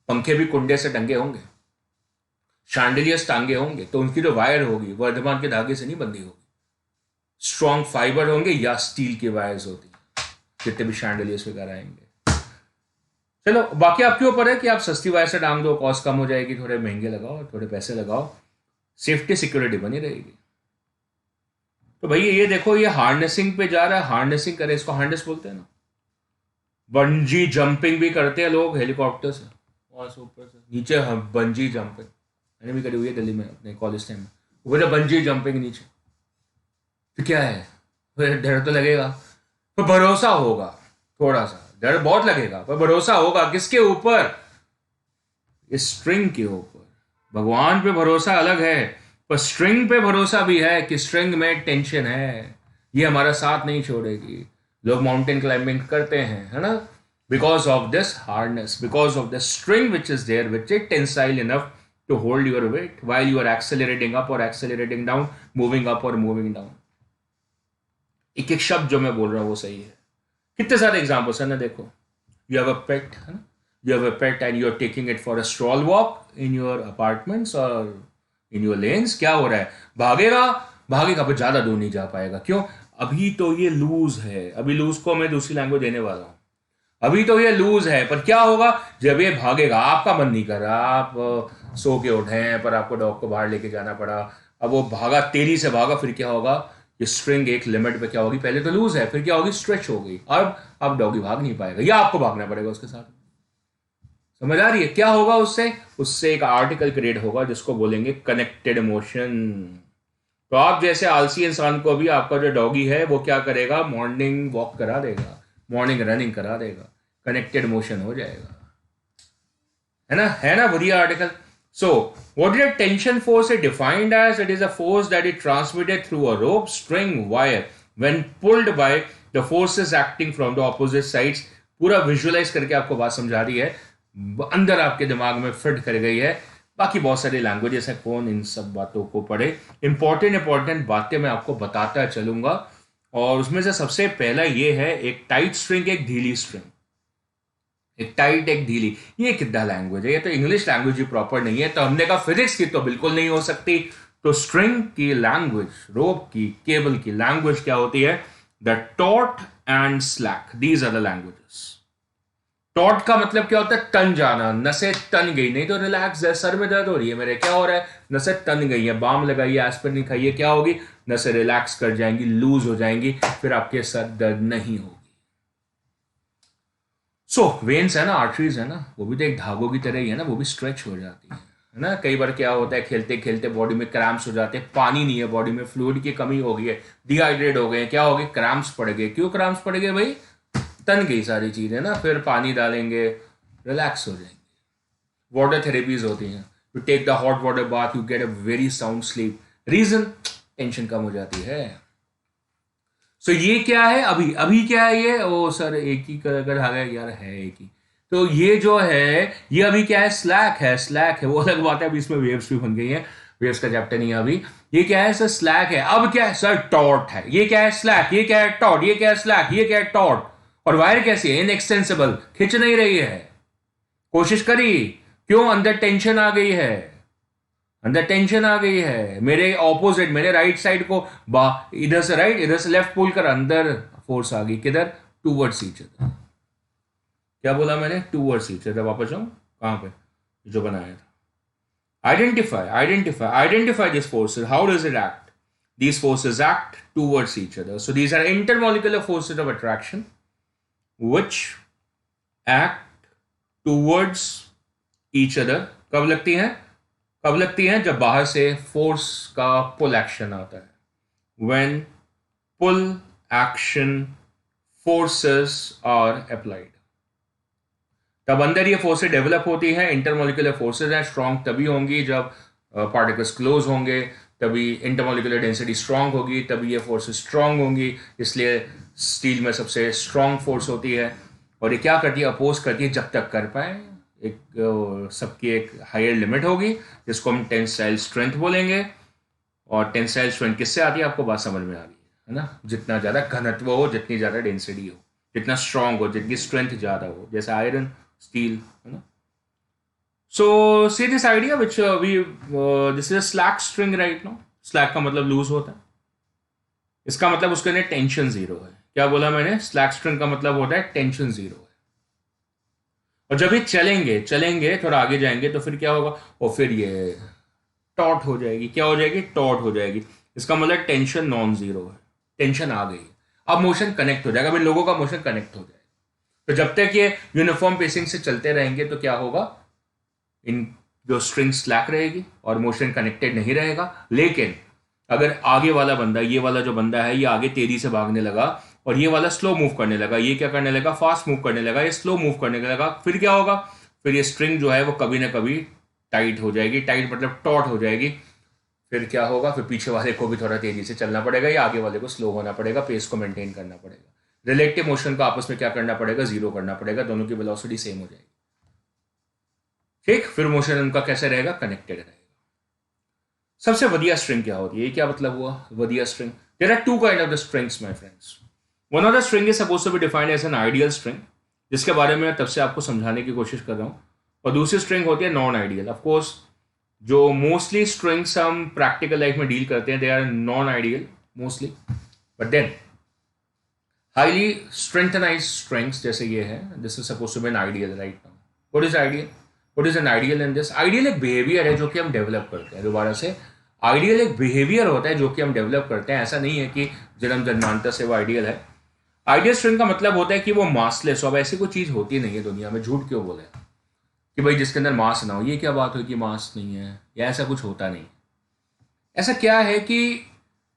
पंखे भी कुंडे से टंगे होंगे, शैंडलियर्स टांगे होंगे, तो उनकी जो वायर होगी वर्धमान के धागे से नहीं बंधी होगी, स्ट्रॉन्ग फाइबर होंगे या स्टील के वायर्स होती है, जितने भी शैंडलियर्स वगैरह आएंगे। चलो बाकी आपके ऊपर है कि आप सस्ती वायर से टांग दो, कॉस्ट कम हो जाएगी, थोड़े महंगे लगाओ, थोड़े पैसे लगाओ, सेफ्टी सिक्योरिटी बनी रहेगी। तो भैया ये देखो, ये हार्नेसिंग पे जा रहा है, हार्नेसिंग करे, इसको हार्नेस बोलते हैं ना। बंजी जंपिंग भी करते हैं लोग हेलीकॉप्टर से, वहां से ऊपर से नीचे, बंजी जंपिंग मैंने भी करी हुई है दिल्ली में अपने कॉलेज टाइम में। वो जो बंजी जंपिंग नीचे, तो क्या है, डर तो लगेगा, पर भरोसा होगा, थोड़ा सा डर बहुत लगेगा, पर भरोसा होगा। किसके ऊपर, इस स्ट्रिंग के ऊपर। भगवान पे भरोसा अलग है, पर स्ट्रिंग पे भरोसा भी है कि स्ट्रिंग में टेंशन है, ये हमारा साथ नहीं छोड़ेगी। लोग माउंटेन क्लाइंबिंग करते हैं, है ना, because of this hardness, because of the string which is there, which is tensile enough to hold your weight while you are accelerating up or accelerating down, moving up or moving down. एक एक शब्द जो मैं बोल रहा हूँ वो सही है. कितने सारे एग्जाम्पल्स है ना, देखो. यू हैव अ पेट, है ना, you have a pet and you are taking it for a stroll walk in your apartments और इन योर लेन्स. क्या हो रहा है? भागेगा भागेगा पर ज्यादा दूर नहीं जा पाएगा. क्यों? अभी तो ये लूज है. अभी लूज को मैं दूसरी लैंग्वेज देने वाला हूं. अभी तो ये लूज है, पर क्या होगा जब ये भागेगा? आपका मन नहीं कर रहा, आप सो के उठे हैं, पर आपको डॉग को बाहर लेके जाना पड़ा. अब वो भागा, तेजी से भागा, फिर क्या होगा? ये स्ट्रिंग एक लिमिट पे क्या होगी? पहले तो लूज है, फिर क्या होगी? स्ट्रेच हो गई. अब डॉगी भाग नहीं पाएगा, या आपको भागना पड़ेगा उसके साथ. समझ आ रही है? क्या होगा उससे? उससे एक आर्टिकल क्रिएट होगा जिसको बोलेंगे कनेक्टेड मोशन. तो आप जैसे आलसी इंसान को भी आपका जो डॉगी है वो क्या करेगा? मॉर्निंग वॉक करा देगा, मॉर्निंग रनिंग करा देगा, कनेक्टेड मोशन हो जाएगा. है ना बढ़िया article. So what is a tension force is defined as? It is a force that is transmitted through a rope, string, wire when pulled by the forces acting from the opposite sides. पूरा visualise करके आपको बात समझा रही है, अंदर आपके दिमाग में फिट कर गई है. बाकी बहुत सारी लैंग्वेजेस हैं, कौन इन सब बातों को पढ़े. इंपॉर्टेंट बातें मैं आपको बताता चलूंगा, और उसमें से सबसे पहला ये है एक टाइट स्ट्रिंग, एक ढीली स्ट्रिंग. एक टाइट एक ढीली, ये कितना लैंग्वेज है? ये तो इंग्लिश लैंग्वेज ही प्रॉपर नहीं है. तो हमने कहा फिजिक्स की तो बिल्कुल नहीं हो सकती. तो स्ट्रिंग की लैंग्वेज, रोप की, केबल की लैंग्वेज क्या होती है? The taut and slack, these are the languages. Taut का मतलब क्या होता है? तन जाना, नसें तन गई. नहीं तो रिलैक्स है, सर में दर्द हो रही है मेरे, क्या हो रहा है? नसें तन गई है, बाम लगाइए, एस्पिरिन खाइए, क्या होगी? नसें रिलैक्स कर जाएंगी, लूज हो जाएंगी, फिर आपके सर दर्द नहीं होगी. सो वेन्स है ना, आर्टरीज है ना, वो भी तो एक धागों की तरह ही है ना, वो भी स्ट्रेच हो जाती है ना. कई बार क्या होता है, खेलते खेलते बॉडी में क्रैम्प्स हो जाते हैं. पानी नहीं है बॉडी में, फ्लूइड की कमी हो गई है, डिहाइड्रेट हो गए, क्या हो गए? क्रैम्प्स पड़ गए. क्यों क्रैम्प्स पड़ गए भाई? तन गई सारी चीजें ना. फिर पानी डालेंगे, रिलैक्स हो जाएंगे. वाटर थेरेपीज होती हैं. You take the hot water bath, you get a very sound sleep. Reason? Tension कम हो जाती है. सो ये क्या है? अभी क्या है ये? ओ सर एक ही कर आ गया यार, है एक ही. तो ये जो है, ये अभी क्या है? स्लैक है. वो अलग बात है, अभी इसमें वेव्स भी बन गई है, वेव्स का चैप्टर नहीं है अभी. ये क्या है सर? स्लैक है. अब क्या है सर? टॉर्ट है. ये क्या है? स्लैक. ये क्या है? टॉर्ट. ये क्या है? स्लैक. ये क्या है? टॉर्ट. और वायर कैसी है? इनएक्सटेंसिबल, खिंच नहीं रही है. कोशिश करी, क्यों? अंदर टेंशन आ गई है, अंदर टेंशन आ गई है. मेरे ऑपोजिट, मेरे राइट साइड को इधर से राइट, इधर से लेफ्ट पुल कर, अंदर फोर्स आ गई. किधर? Towards each other. क्या बोला मैंने? Towards each other. वापस जाऊं कहां पे? जो बनाया था. Identify these forces. How does it act? These forces act towards each other. So these are intermolecular forces of attraction which act towards each other. कब लगती हैं? कब लगती हैं? जब बाहर से फोर्स का पुल एक्शन आता है. When pull action forces are applied, तब अंदर ये फोर्सेस डेवलप होती हैं. इंटरमोलिकुलर फोर्सेस हैं, स्ट्रॉन्ग तभी होंगी जब पार्टिकल्स क्लोज होंगे, तभी इंटरमोलिकुलर डेंसिटी स्ट्रॉन्ग होगी, तभी ये फोर्सेस स्ट्रॉन्ग होंगी. इसलिए स्टील में सबसे स्ट्रॉन्ग फोर्स होती है. और ये क्या करती है? अपोज करती है जब तक कर पाए. एक सबकी एक हायर लिमिट होगी जिसको हम टेंसाइल स्ट्रेंथ बोलेंगे. और टेंसाइल स्ट्रेंथ किससे आती है? आपको बात समझ में आ गई है ना. जितना ज़्यादा घनत्व हो, जितनी ज़्यादा डेंसिटी हो, जितना स्ट्रॉन्ग हो, जितनी स्ट्रेंथ ज़्यादा हो, जैसे आयरन, स्टील, है ना. So see this idea which this is slack string right no. Slack का मतलब लूज होता है. इसका मतलब उसके अंदर टेंशन जीरो है. क्या बोला मैंने? स्लैक स्ट्रिंग का मतलब होता है टेंशन जीरो है. और जब ये चलेंगे थोड़ा आगे जाएंगे तो फिर क्या होगा? और फिर ये टॉट हो जाएगी. क्या हो जाएगी? टॉट हो जाएगी. इसका मतलब टेंशन नॉन जीरो है, टेंशन आ गई. अब मोशन कनेक्ट हो जाएगा. अब इन लोगों का मोशन कनेक्ट हो जाएगा. तो जब तक ये यूनिफॉर्म पेसिंग से चलते रहेंगे तो क्या होगा? इन जो स्ट्रिंग स्लैक रहेगी और मोशन कनेक्टेड नहीं रहेगा. लेकिन अगर आगे वाला बंदा, ये वाला जो बंदा है, ये आगे तेजी से भागने लगा और ये वाला स्लो मूव करने लगा, ये क्या करने लगा? फास्ट मूव करने लगा, ये स्लो मूव करने लगा, फिर क्या होगा? फिर ये स्ट्रिंग जो है वो कभी ना कभी टाइट हो जाएगी. टाइट मतलब टॉट हो जाएगी. फिर क्या होगा? फिर पीछे वाले को भी थोड़ा तेजी से चलना पड़ेगा या आगे वाले को स्लो होना पड़ेगा, पेस को मेंटेन करना पड़ेगा. रिलेटिव मोशन का आपस में क्या करना पड़ेगा, जीरो करना पड़ेगा, दोनों की वेलोसिटी सेम हो जाएगी। ठीक, फिर मोशन उनका कैसे रहेगा, कनेक्टेड रहेगा। सबसे वधिया स्ट्रिंग क्या होती है, ये क्या मतलब हुआ वधिया string? There are two kind of the strings my friends. One of the string is suppose to be defined as an ideal string, जिसके बारे में तब से आपको समझाने की कोशिश कर रहा हूं, और दूसरी स्ट्रिंग होती है नॉन आइडियल। ऑफ कोर्स जो मोस्टली स्ट्रिंग्स हम प्रैक्टिकल लाइफ में डील करते हैं they are non ideal mostly, but then highly strengthenised strings जैसे ये है, this is suppose to be an ideal right now. What is ideal? What is an ideal in this? Ideal एक behaviour है जो कि हम डेवलप करते हैं। दोबारा से, आइडियल एक बिहेवियर होता है जो कि हम डेवलप करते हैं। ऐसा नहीं है कि जन्मांतर से वो आइडियल है। आइडियल स्ट्रिंग का मतलब होता है कि वो मासलेस हो। अब ऐसी कोई चीज़ होती नहीं है दुनिया में, झूठ क्यों बोले कि भाई जिसके अंदर मास ना हो। ये क्या बात हुई कि मास नहीं है, या ऐसा कुछ होता नहीं। ऐसा क्या है कि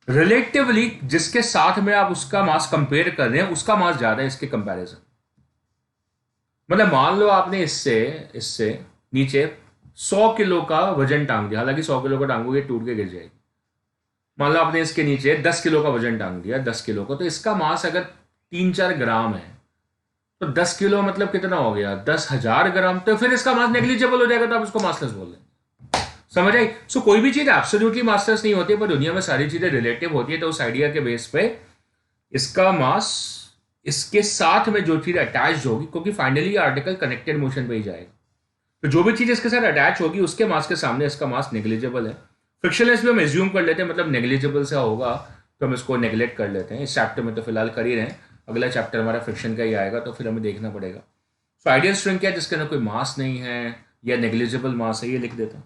रिलेटिवली जिसके साथ में आप उसका मास कंपेयर कर रहे हैं उसका मास ज्यादा है इसके कंपैरिजन। मतलब मान लो आपने इससे इससे नीचे 100 किलो का वजन टांग दिया, हालांकि 100 किलो का टांगोगे टूट के गिर जाएगी। मान लो आपने इसके नीचे 10 किलो का वजन टांग दिया, 10 किलो का, तो इसका मास अगर 3-4 ग्राम है तो 10 किलो मतलब कितना हो गया, 10,000 ग्राम। तो फिर इसका मास नेग्लिजिबल हो जाएगा, तो आप उसको मासलेस बोल देंगे। समझ आई? सो कोई भी चीज एब्सोल्युटली मासलेस नहीं होती, पर दुनिया में सारी चीजें रिलेटिव होती है। तो उस आइडिया के बेस पे इसका मास इसके साथ में जो चीज अटैच होगी, क्योंकि फाइनली आर्टिकल कनेक्टेड मोशन पे ही जाएगा, तो जो भी चीज इसके साथ अटैच होगी उसके मास के सामने इसका मास नेग्लिजिबल है। फ्रिक्शनलेस भी हम एज्यूम कर लेते हैं, मतलब नेग्लिजिबल से होगा तो हम इसको नेग्लेक्ट कर लेते हैं। इस चैप्टर में तो फिलहाल कर ही रहे हैं, अगला चैप्टर हमारा फ्रिक्शन का ही आएगा, तो फिर हमें देखना पड़ेगा। सो आइडियल स्ट्रिंग क्या है, जिसके अंदर कोई मास नहीं है या नेग्लिजिबल मास है, ये लिख देता हूँ।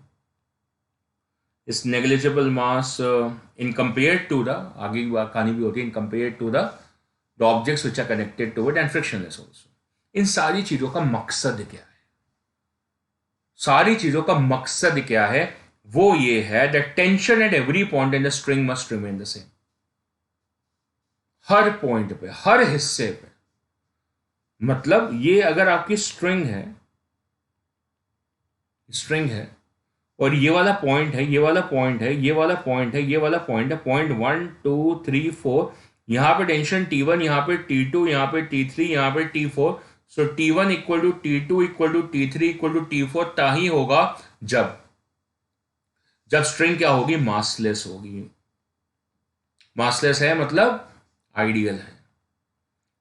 इस negligible mass in compare to the, आगे की कहानी भी होती है, in compare to the objects which are connected to it and frictionless also. इन सारी चीजों का मकसद क्या है? सारी चीजों का मकसद क्या है? वो ये है that tension at every point in the string must remain the same. Her point पे, हर हिस्से पे। मतलब ये अगर आपकी स्ट्रिंग है और ये वाला पॉइंट है, ये वाला पॉइंट है, ये वाला पॉइंट है, ये वाला पॉइंट है, पॉइंट 1 2 3 4, यहां पे टेंशन T1, यहां पे T2, यहां पे T3, यहां पे T4। So T1 equal to T2 equal to T3 equal to T4 ताही होगा जब स्ट्रिंग क्या होगी, मासलेस होगी। मासलेस है मतलब आइडियल है।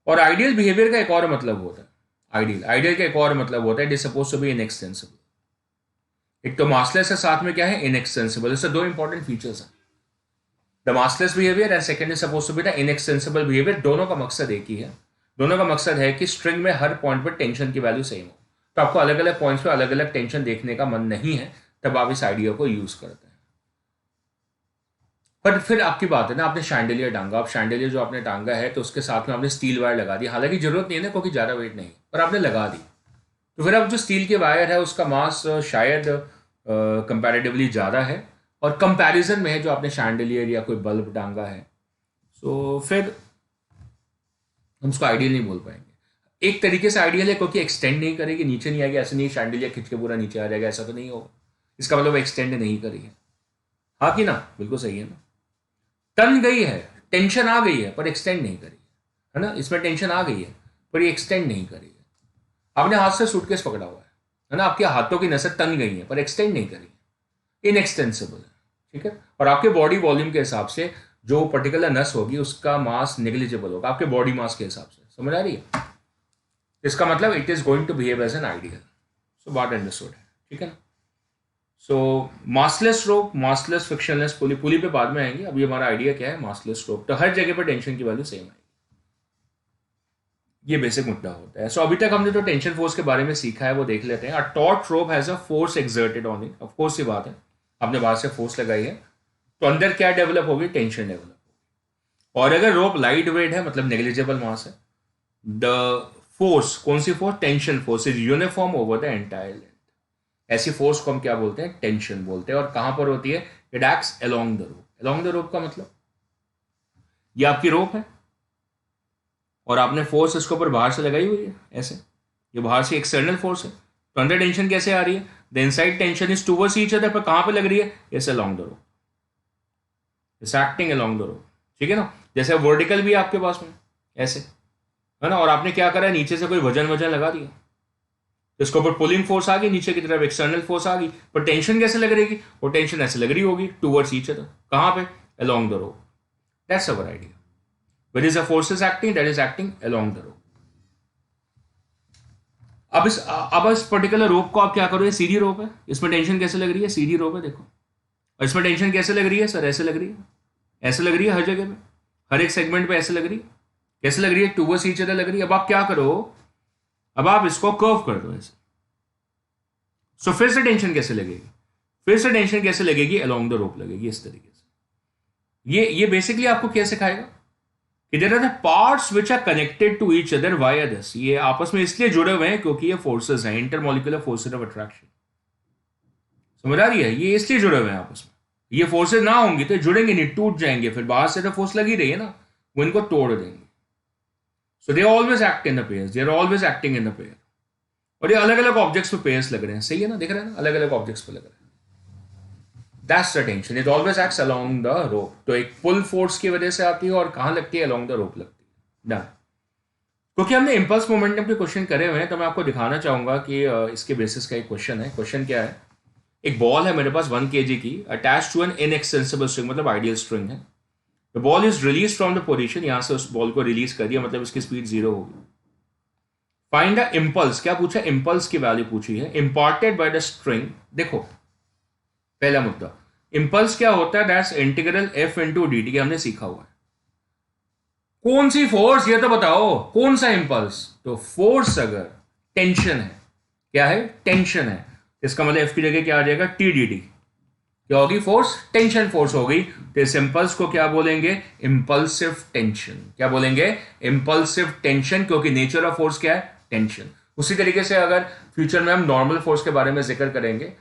और आइडियल बिहेवियर का एक और मतलब होता है, आइडियल का एक और मतलब होता है, it is suppose to be inextensible. एक तो मासलेस है, साथ में क्या है, इनएक्सटेंसिबल। इससे दो इंपॉर्टेंट फीचर्स हैं, the massless behaviour and second is suppose to be the inextensible behaviour. दोनों का मकसद एक ही है, दोनों का मकसद है कि स्ट्रिंग में हर पॉइंट पर टेंशन की वैल्यू सेम हो। तो आपको अलग अलग पॉइंट्स पे अलग अलग टेंशन देखने का मन नहीं है, तब आप इस आइडिया को यूज करते हैं। पर फिर आपकी बात है ना, आपने शैंडलियर टांगा, आप शैंडलियर जो आपने टांगा है तो उसके साथ में आपने स्टील वायर लगा दी, हालांकि जरूरत नहीं है ना क्योंकि ज़्यादा वेट नहीं, पर आपने लगा दी। तो फिर अब जो स्टील की वायर है उसका मास शायद कंपैरेटिवली ज़्यादा है, और कंपैरिजन में है जो आपने शैंडलियर या कोई बल्ब टांगा है। सो फिर हम उसको आइडियल नहीं बोल पाएंगे। एक तरीके से आइडियल है क्योंकि एक्सटेंड नहीं करेगी, नीचे नहीं आएगी। ऐसे नहीं शैंडलियर खिंच के पूरा नीचे आ जाएगा, ऐसा तो नहीं होगा। इसका मतलब एक्सटेंड नहीं करेगी। हाँ कि ना? बिल्कुल सही है ना। टन गई है, टेंशन आ गई है, पर एक्सटेंड नहीं करी है ना। इसमें टेंशन आ गई है पर ये एक्सटेंड नहीं करी है। आपने हाथ से सूटकेस पकड़ा हुआ है ना, आपके हाथों की नसें तन गई है पर एक्सटेंड नहीं करी है, इनएक्सटेंसिबल है। ठीक है। और आपके बॉडी वॉल्यूम के हिसाब से जो पर्टिकुलर नस होगी उसका मास नेग्लिजिबल होगा आपके बॉडी मास के हिसाब से। समझ आ रही है? इसका मतलब it is going to behave as an ideal. So बात अंडरस्टूड है, ठीक है ना। So massless rope, massless frictionless pulley, pulley पे बाद में आएंगे। अभी हमारा आइडिया क्या है, मासलेस रोप, तो हर जगह पर टेंशन की वैल्यू सेम आएगी। ये बेसिक मुद्दा होता है। सो अभी तक हमने जो टेंशन फोर्स के बारे में सीखा है वो देख लेते हैं। A taut rope has a force exerted on it. Of course ये बात है, आपने बाहर से फोर्स लगाई है तो अंदर क्या डेवलप होगी, टेंशन डेवलप होगी। और अगर रोप लाइट वेट है मतलब नेग्लिजिबल मास है, द फोर्स, कौन सी force, tension force, is uniform over the entire length. ऐसी फोर्स को हम क्या बोलते हैं, टेंशन बोलते हैं। और कहां पर होती है, it acts along the rope. Along the रोप का मतलब ये आपकी रोप है और आपने फोर्स इसके ऊपर बाहर से लगाई हुई है ऐसे, ये बाहर से एक्सटर्नल फोर्स है। तो अंदर टेंशन कैसे आ रही है, the inside tension is towards each other, पर कहां पे लग रही है, ऐसे along the rope, it's acting along the रोप। ठीक है ना। जैसे वर्टिकल भी है आपके पास में ऐसे, है ना, और आपने क्या करा, नीचे से कोई वजन वजन लगा दिया, तो इसके ऊपर पुलिंग फोर्स आ गई, नीचे की तरफ एक्सटर्नल फोर्स आ गई, पर टेंशन कैसे लग रही, वो टेंशन ऐसे लग रही होगी टूवर्ड्स ईच अदर, कहां पे, along the rope. That's our idea. Where is a force is acting, that is acting along the rope. अब इस पर्टिकुलर रोप को आप क्या करो, ये सीधी रोप है, इसमें टेंशन कैसे लग रही है, सीधी रोप है देखो, और इसमें टेंशन कैसे लग रही है सर, ऐसे लग रही है, ऐसे लग रही है हर जगह पे, हर एक सेगमेंट पे ऐसे लग रही है, कैसे लग रही है, टूवर्ड्स ईच अदर लग रही है. अब आप क्या करो, अब आप इसको कर्व कर दो ऐसे. सो फिर से टेंशन कैसे लगेगी, फिर से टेंशन कैसे लगेगी, अलोंग द रोप लगेगी इस तरीके से. ये बेसिकली आपको क्या सिखाएगा कि there are the parts which are connected to each other via this. ये आपस में इसलिए जुड़े हुए हैं क्योंकि ये फोर्सेस हैं, इंटरमोलिकुलर फोर्सेस ऑफ अट्रैक्शन. समझ आ रही है, ये इसलिए जुड़े हुए हैं आपस में. ये फोर्सेस ना होंगी तो जुड़ेंगे नहीं, टूट जाएंगे, फिर बाहर से तो फोर्स लगी रही है ना, वो इनको तोड़ देंगे. So they always act in the pairs, they are always acting in the pair. और ये अलग अलग ऑब्जेक्ट्स पे पेयर्स लग रहे हैं, सही है ना, दिख रहा है ना, अलग अलग ऑब्जेक्ट्स पे लग रहे हैं. That's the tension, it always acts along the रोप. तो एक पुल फोर्स की वजह से आती है, और कहां लगती है, अलोंग द रोप लगती है. डन. क्योंकि हमने इंपल्स मोमेंटम के क्वेश्चन करे हुए हैं, तो मैं आपको दिखाना चाहूंगा कि इसके बेसिस का एक क्वेश्चन है. क्वेश्चन क्या है, एक बॉल है मेरे पास 1 kg की, attach to an inaccessible string, मतलब आइडियल स्ट्रिंग है. The ball is release from the position, यहां से उस बॉल को रिलीज कर दिया, मतलब इसकी स्पीड 0 होगी. फाइंड द इंपल्स, क्या पूछा, इंपल्स की वैल्यू पूछी है, इंपॉर्टेड बाय द स्ट्रिंग. देखो पहला मुद्दा, इंपल्स क्या होता है, that's integral F into D T, हमने सीखा हुआ है. कौन सी फोर्स, ये तो बताओ, कौन सा इंपल्स. तो फोर्स अगर टेंशन है, क्या है, टेंशन है, इसका मतलब एफ की जगह क्या आ जाएगा, टी डी टी. क्या होगी, फोर्स, टेंशन फोर्स हो गई. तो इस इंपल्स को क्या बोलेंगे, इंपल्सिव टेंशन. क्या बोलेंगे, इंपल्सिव टेंशन, क्योंकि नेचर ऑफ फोर्स क्या है, टेंशन. उसी तरीके से अगर फ्यूचर में हम नॉर्मल फोर्स के बारे में जिक्र करेंगे,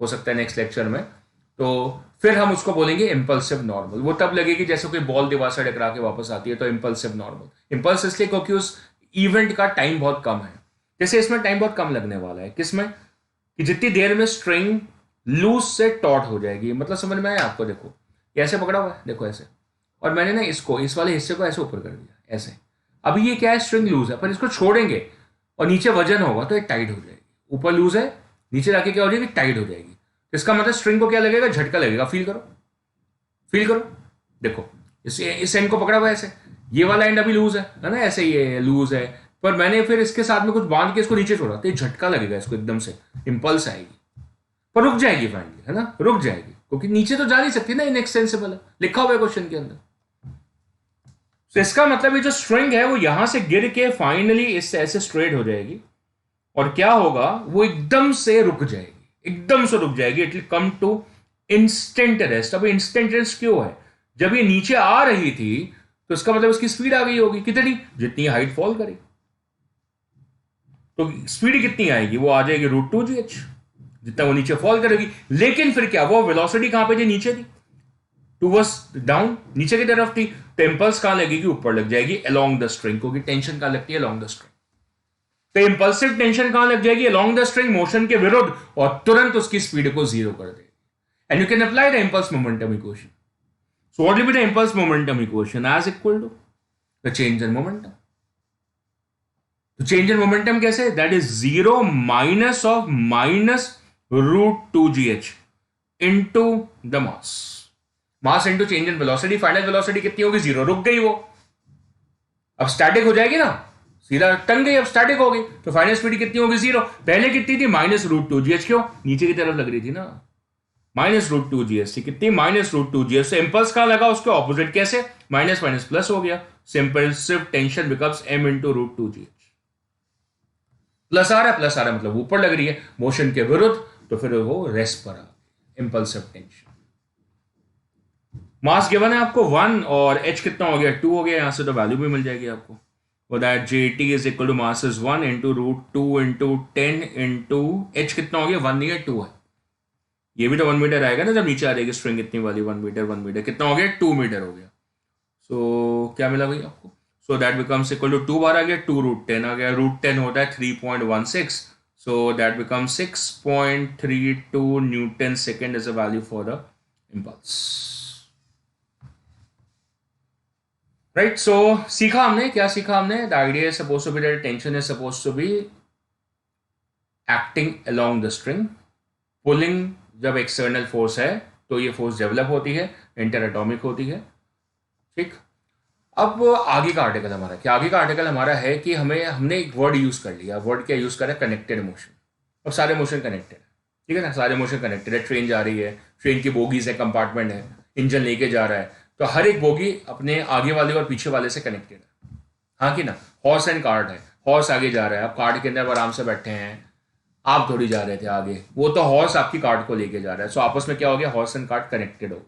हो सकता है नेक्स्ट लेक्चर में, तो फिर हम उसको बोलेंगे इंपल्सिव नॉर्मल. वो तब लगेगी जैसे कोई बॉल दीवार से टकरा के वापस आती है, तो इंपल्सिव नॉर्मल. इंपल्स इसलिए क्योंकि उस इवेंट का टाइम बहुत कम है. जैसे इसमें टाइम बहुत कम लगने वाला है, किसमें, कि जितनी देर में स्ट्रिंग लूज से टॉट हो जाएगी. मतलब समझ में आया आपको, देखो कैसे पकड़ा हुआ है, देखो ऐसे, और मैंने ना इसको, इस वाले हिस्से को ऐसे ऊपर कर दिया ऐसे. अभी ये क्या है, स्ट्रिंग लूज है, पर इसको छोड़ेंगे और नीचे वजन होगा तो ये टाइट हो जाएगी. ऊपर लूज है, नीचे जाके क्या हो जाएगी, टाइट हो जाएगी. इसका मतलब स्ट्रिंग को क्या लगेगा, झटका लगेगा. फील करो, फील करो, देखो इस एंड को पकड़ा हुआ है ऐसे, ये वाला एंड अभी लूज है ना, ऐसे ये लूज है, पर मैंने फिर इसके साथ में कुछ बांध के इसको नीचे छोड़ा, तो ये झटका लगेगा इसको, एकदम से इंपल्स आएगी, पर रुक जाएगी फाइनली, है ना, रुक जाएगी, क्योंकि नीचे तो जा नहीं सकती ना, इनएक्सटेंसिबल है, लिखा हुआ है क्वेश्चन के अंदर. तो इसका मतलब ये जो स्ट्रिंग है वो यहां से गिर के फाइनली इससे ऐसे स्ट्रेट हो जाएगी, और क्या होगा, वो एकदम से रुक जाएगी, एकदम से रुक जाएगी. It will come to instant rest. अब इंस्टेंट रेस्ट क्यों है, जब ये नीचे आ रही थी तो इसका मतलब उसकी स्पीड आ गई होगी, कितनी, जितनी हाइट फॉल करे, तो स्पीड कितनी आएगी, वो आ जाएगी √2gh, जितना वो नीचे फॉल करेगी. लेकिन फिर क्या, वो वेलोसिटी कहां पे थी, नीचे थी, टूवर्ड्स डाउन, नीचे की तरफ थी, तो इंपल्स कहां लगेगी, ऊपर लग जाएगी, अलोंग द स्ट्रिंग, क्योंकि टेंशन कहां लगती है, अलोंग द स्ट्रिंग. तो इंपल्सिव टेंशन कहां लग जाएगी, अलोंग द स्ट्रिंग, मोशन के विरुद्ध, और तुरंत उसकी स्पीड को 0 कर देगी. And you can apply the impulse momentum equation. So what will be the impulse momentum equation, as equal to the change in momentum. तो चेंज इन मोमेंटम कैसे, that is 0 minus of minus √2gh into the mass. Mass into change in velocity, final velocity कितनी होगी, 0, रुक गई वो, अब static हो जाएगी ना, सीधा टंग गई, अब स्टैटिक हो गई, तो फाइनल स्पीड कितनी होगी, 0. पहले कितनी थी, -√2gh, क्यों, नीचे की तरफ लग रही थी ना, -√2gh थी, कितनी, -√2gh. से इंपल्स कहां लगा, उसके ऑपोजिट, कैसे, माइनस माइनस प्लस हो गया, impulsive tension becomes m into √2gh. Plus आ रहा है, प्लस आ रहा है, मतलब ऊपर लग रही है, मोशन के विरुद्ध, तो फिर वो रेस्ट पर आ गई, इंपल्सिव टेंशन. मास गिवन है आपको 1, और h कितना हो गया, 2 हो गया, यहां से तो वैल्यू भी मिल जाएगी आपको. वो that JT is equal to mass is 1 into √2 into 10 into h कितना हो गया, 1 नहीं है, 2 है. ये भी तो 1 मीटर आएगा ना, जब नीचे आ जाएगी स्ट्रिंग इतनी वाली, 1 मीटर, 1 मीटर कितना हो गया, 2 मीटर हो गया. सो क्या मिला भाई आपको, so that becomes equal to 2 बार आ गया, 2 √10 आ गया, √10 होता है 3.16, so that becomes 6.32 newton second is a value for the impulse. Right. So सीखा हमने, क्या सीखा हमने? The idea is suppose to be that tension is suppose to be acting along the string. Pulling जब एक्सटर्नल फोर्स है तो ये force develop होती है, इंटर एटॉमिक होती है. ठीक. अब आगे का आर्टिकल हमारा क्या? आगे का आर्टिकल हमारा है कि हमने एक वर्ड यूज कर लिया. वर्ड क्या यूज करा? Connected motion. अब सारे मोशन कनेक्टेड है, ठीक है ना? सारे मोशन कनेक्टेड है. ट्रेन जा रही है, ट्रेन की बोगीज है, कंपार्टमेंट है, इंजन लेके जा रहा है, तो हर एक बोगी अपने आगे वाले और पीछे वाले से कनेक्टेड है. हाँ कि ना? हॉर्स एंड कार्ट है. हॉर्स आगे जा रहा है, आप कार्ट के अंदर आराम से बैठे हैं, आप थोड़ी जा रहे थे आगे, वो तो हॉर्स आपकी कार्ट को लेके जा रहा है. सो आपस में क्या हो गया? हॉर्स एंड कार्ट कनेक्टेड हो.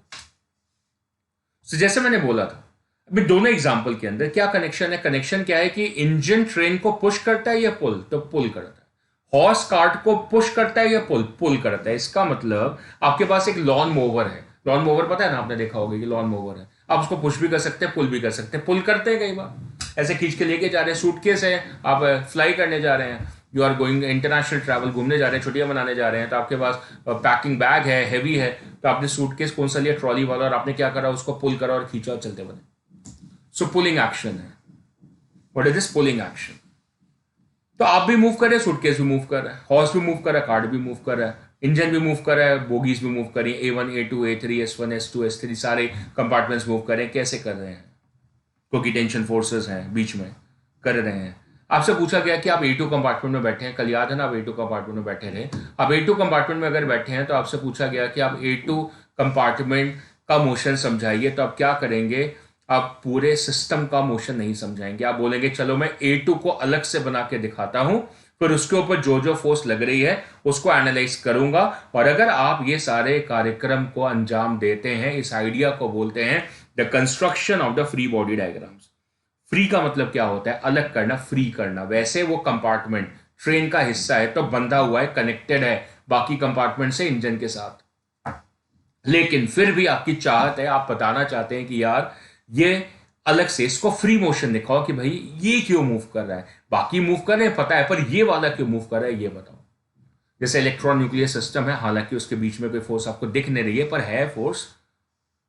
तो जैसे मैंने बोला था, अभी दोनों एग्जाम्पल के अंदर क्या कनेक्शन है? कनेक्शन क्या है कि इंजन ट्रेन को पुश करता है या पुल? तो पुल करता है. हॉर्स कार्ट को पुश करता है या पुल? पुल करता है. इसका मतलब आपके पास एक लॉन मोवर है. लॉन मोवर पता है ना? आपने देखा होगा कि लॉन मोवर है. आप उसको पुश भी कर सकते हैं, पुल भी कर सकते हैं. पुल करते हैं कई बार, ऐसे खींच के लेके जा रहे हैं. सूटकेस है, आप फ्लाई करने जा रहे हैं, you are going international travel, घूमने जा रहे हैं, छुट्टियां मनाने जा रहे हैं, तो आपके पास पैकिंग बैग है, हैवी है, तो आपने सूटकेस कौन सा लिया? ट्रॉली वाला, और आपने क्या करा? उसको पुल करा और खींचा और चलते बने. सो पुलिंग एक्शन है. What is this? Pulling action. तो आप भी मूव कर रहे हैं, सूटकेस भी मूव कर रहा है, हॉर्स भी मूव कर रहा है, कार्ड भी मूव कर रहा है, इंजन भी मूव कर रहा है, बोगीज भी मूव कर रही है, A1 A2 A3 S1 S2 S3 सारे कंपार्टमेंट्स मूव कर रहे हैं. कैसे कर रहे हैं? क्योंकि टेंशन फोर्सेस हैं बीच में, कर रहे हैं. आपसे पूछा गया कि आप A2 कंपार्टमेंट में बैठे हैं. कल याद है ना? आप A2 कंपार्टमेंट में बैठे रहे. आप A2 कंपार्टमेंट में अगर बैठे हैं तो आपसे पूछा गया कि आप A2 कंपार्टमेंट का मोशन समझाइए. तो आप क्या करेंगे? आप पूरे सिस्टम का मोशन नहीं समझाएंगे. आप बोलेंगे चलो मैं A2 को अलग से बना के दिखाता हूं, फिर उसके ऊपर जो जो फोर्स लग रही है उसको एनालाइज करूंगा. और अगर आप ये सारे कार्यक्रम को अंजाम देते हैं, इस आइडिया को बोलते हैं the construction of the free body diagrams. Free का मतलब क्या होता है? अलग करना, फ्री करना. वैसे वो कंपार्टमेंट ट्रेन का हिस्सा है, तो बंधा हुआ है, कनेक्टेड है बाकी कंपार्टमेंट से, इंजन के साथ. लेकिन फिर भी आपकी चाहत है, आप बताना चाहते हैं कि यार ये अलग से इसको फ्री मोशन दिखाओ कि भाई ये क्यों मूव कर रहा है. बाकी मूव कर रहे हैं पता है, पर ये वाला क्यों मूव कर रहा है ये बताओ. जैसे इलेक्ट्रॉन न्यूक्लियर सिस्टम है, हालांकि उसके बीच में कोई फोर्स आपको दिख नहीं रही है, पर है फोर्स.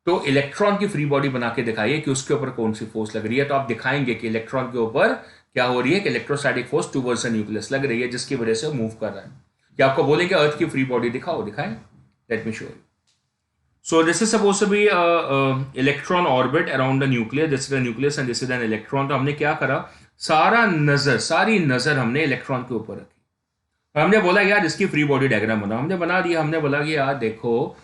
तो इलेक्ट्रॉन की फ्री बॉडी बना के दिखाइए कि उसके ऊपर कौन सी फोर्स लग रही है. तो आप दिखाएंगे कि इलेक्ट्रॉन के ऊपर क्या हो रही है, कि electrostatic force towards the nucleus लग रही है, जिसकी वजह से मूव कर रहा है. क्या आपको बोलेंगे अर्थ की फ्री बॉडी दिखाओ? दिखाएं. Let me show you. So this is supposed to be a electron orbit around the nucleus. This is the nucleus and this is an electron. तो हमने क्या करा? सारी नजर हमने इलेक्ट्रॉन के ऊपर रखी. और हमने बोला यार इसकी फ्री बॉडी डायग्राम बनाओ. हमने बना दिया. हमने बोला कि यार देखो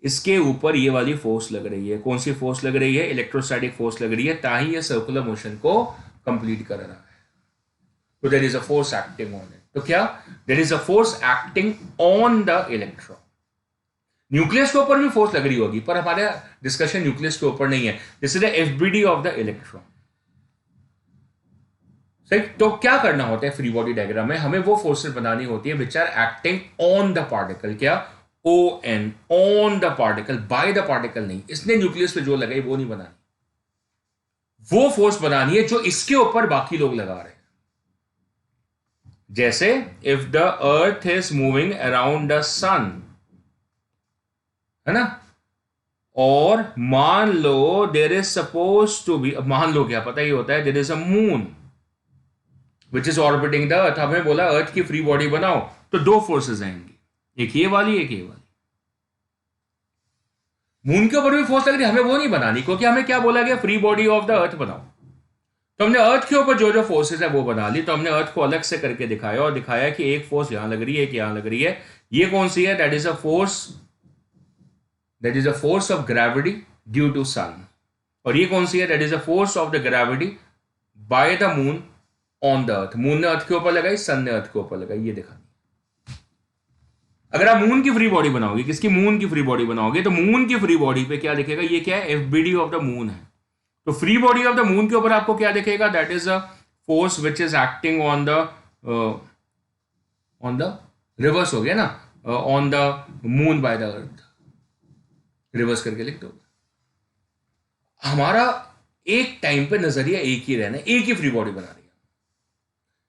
इसके ऊपर ये वाली फोर्स लग रही है. कौन सी फोर्स लग रही है? इलेक्ट्रोस्टैटिक फोर्स लग रही है, ताही ये सर्कुलर मोशन को कंप्लीट कर रहा है. तो there is a force acting on it. तो क्या? There is a force acting on the electron. Nucleus के ऊपर भी फोर्स लग रही होगी, पर हमारा डिस्कशन न्यूक्लियस के ऊपर नहीं है. This is the FBD of the electron. सही. तो क्या करना होता है फ्री बॉडी डायग्राम में? हमें वो फोर्सेस बनानी होती है which are acting on the particle. क्या? ON, on the particle, by the particle नहीं. इसने न्यूक्लियस पे जो लगाई वो नहीं बनानी. वो फोर्स बनानी है जो इसके ऊपर बाकी लोग लगा रहे हैं. जैसे if the earth is moving around the sun, है ना, और मान लो there is suppose to be, मान लो क्या पता ही होता है, there is a moon which is orbiting the earth. हमें बोला अर्थ की फ्री बॉडी बनाओ, तो दो फोर्सेस आएंगी, एक ये वाली एक ये वाली. मून के ऊपर भी फोर्स लग रही है, हमें वो नहीं बनानी, क्योंकि हमें क्या बोला गया? फ्री बॉडी ऑफ द अर्थ बनाओ. तो हमने अर्थ के ऊपर जो जो फोर्सेस है वो बना ली. तो हमने अर्थ को अलग से करके दिखाया और दिखाया कि एक फोर्स यहां लग रही है, एक यहां लग रही है. ये कौन सी है? That is a force, that is a force of gravity due to sun. और ये कौन सी है? That is a force of the gravity by the moon on the earth. Moon ने अर्थ के ऊपर लगाई, सन ने अर्थ के ऊपर लगाई. ये दिखा. अगर आप मून की फ्री बॉडी बनाओगे, किसकी? मून की फ्री बॉडी बनाओगे, तो मून की फ्री बॉडी पे क्या दिखेगा? ये क्या है? एफबीडी ऑफ द मून है. तो free body of the moon के ऊपर आपको क्या दिखेगा? That is a force which is acting on the reverse हो गया ना, on the moon by the earth. Reverse करके लिख दो. हमारा एक टाइम पे नजरिया एक ही रहना है, एक ही फ्री बॉडी बना रही है.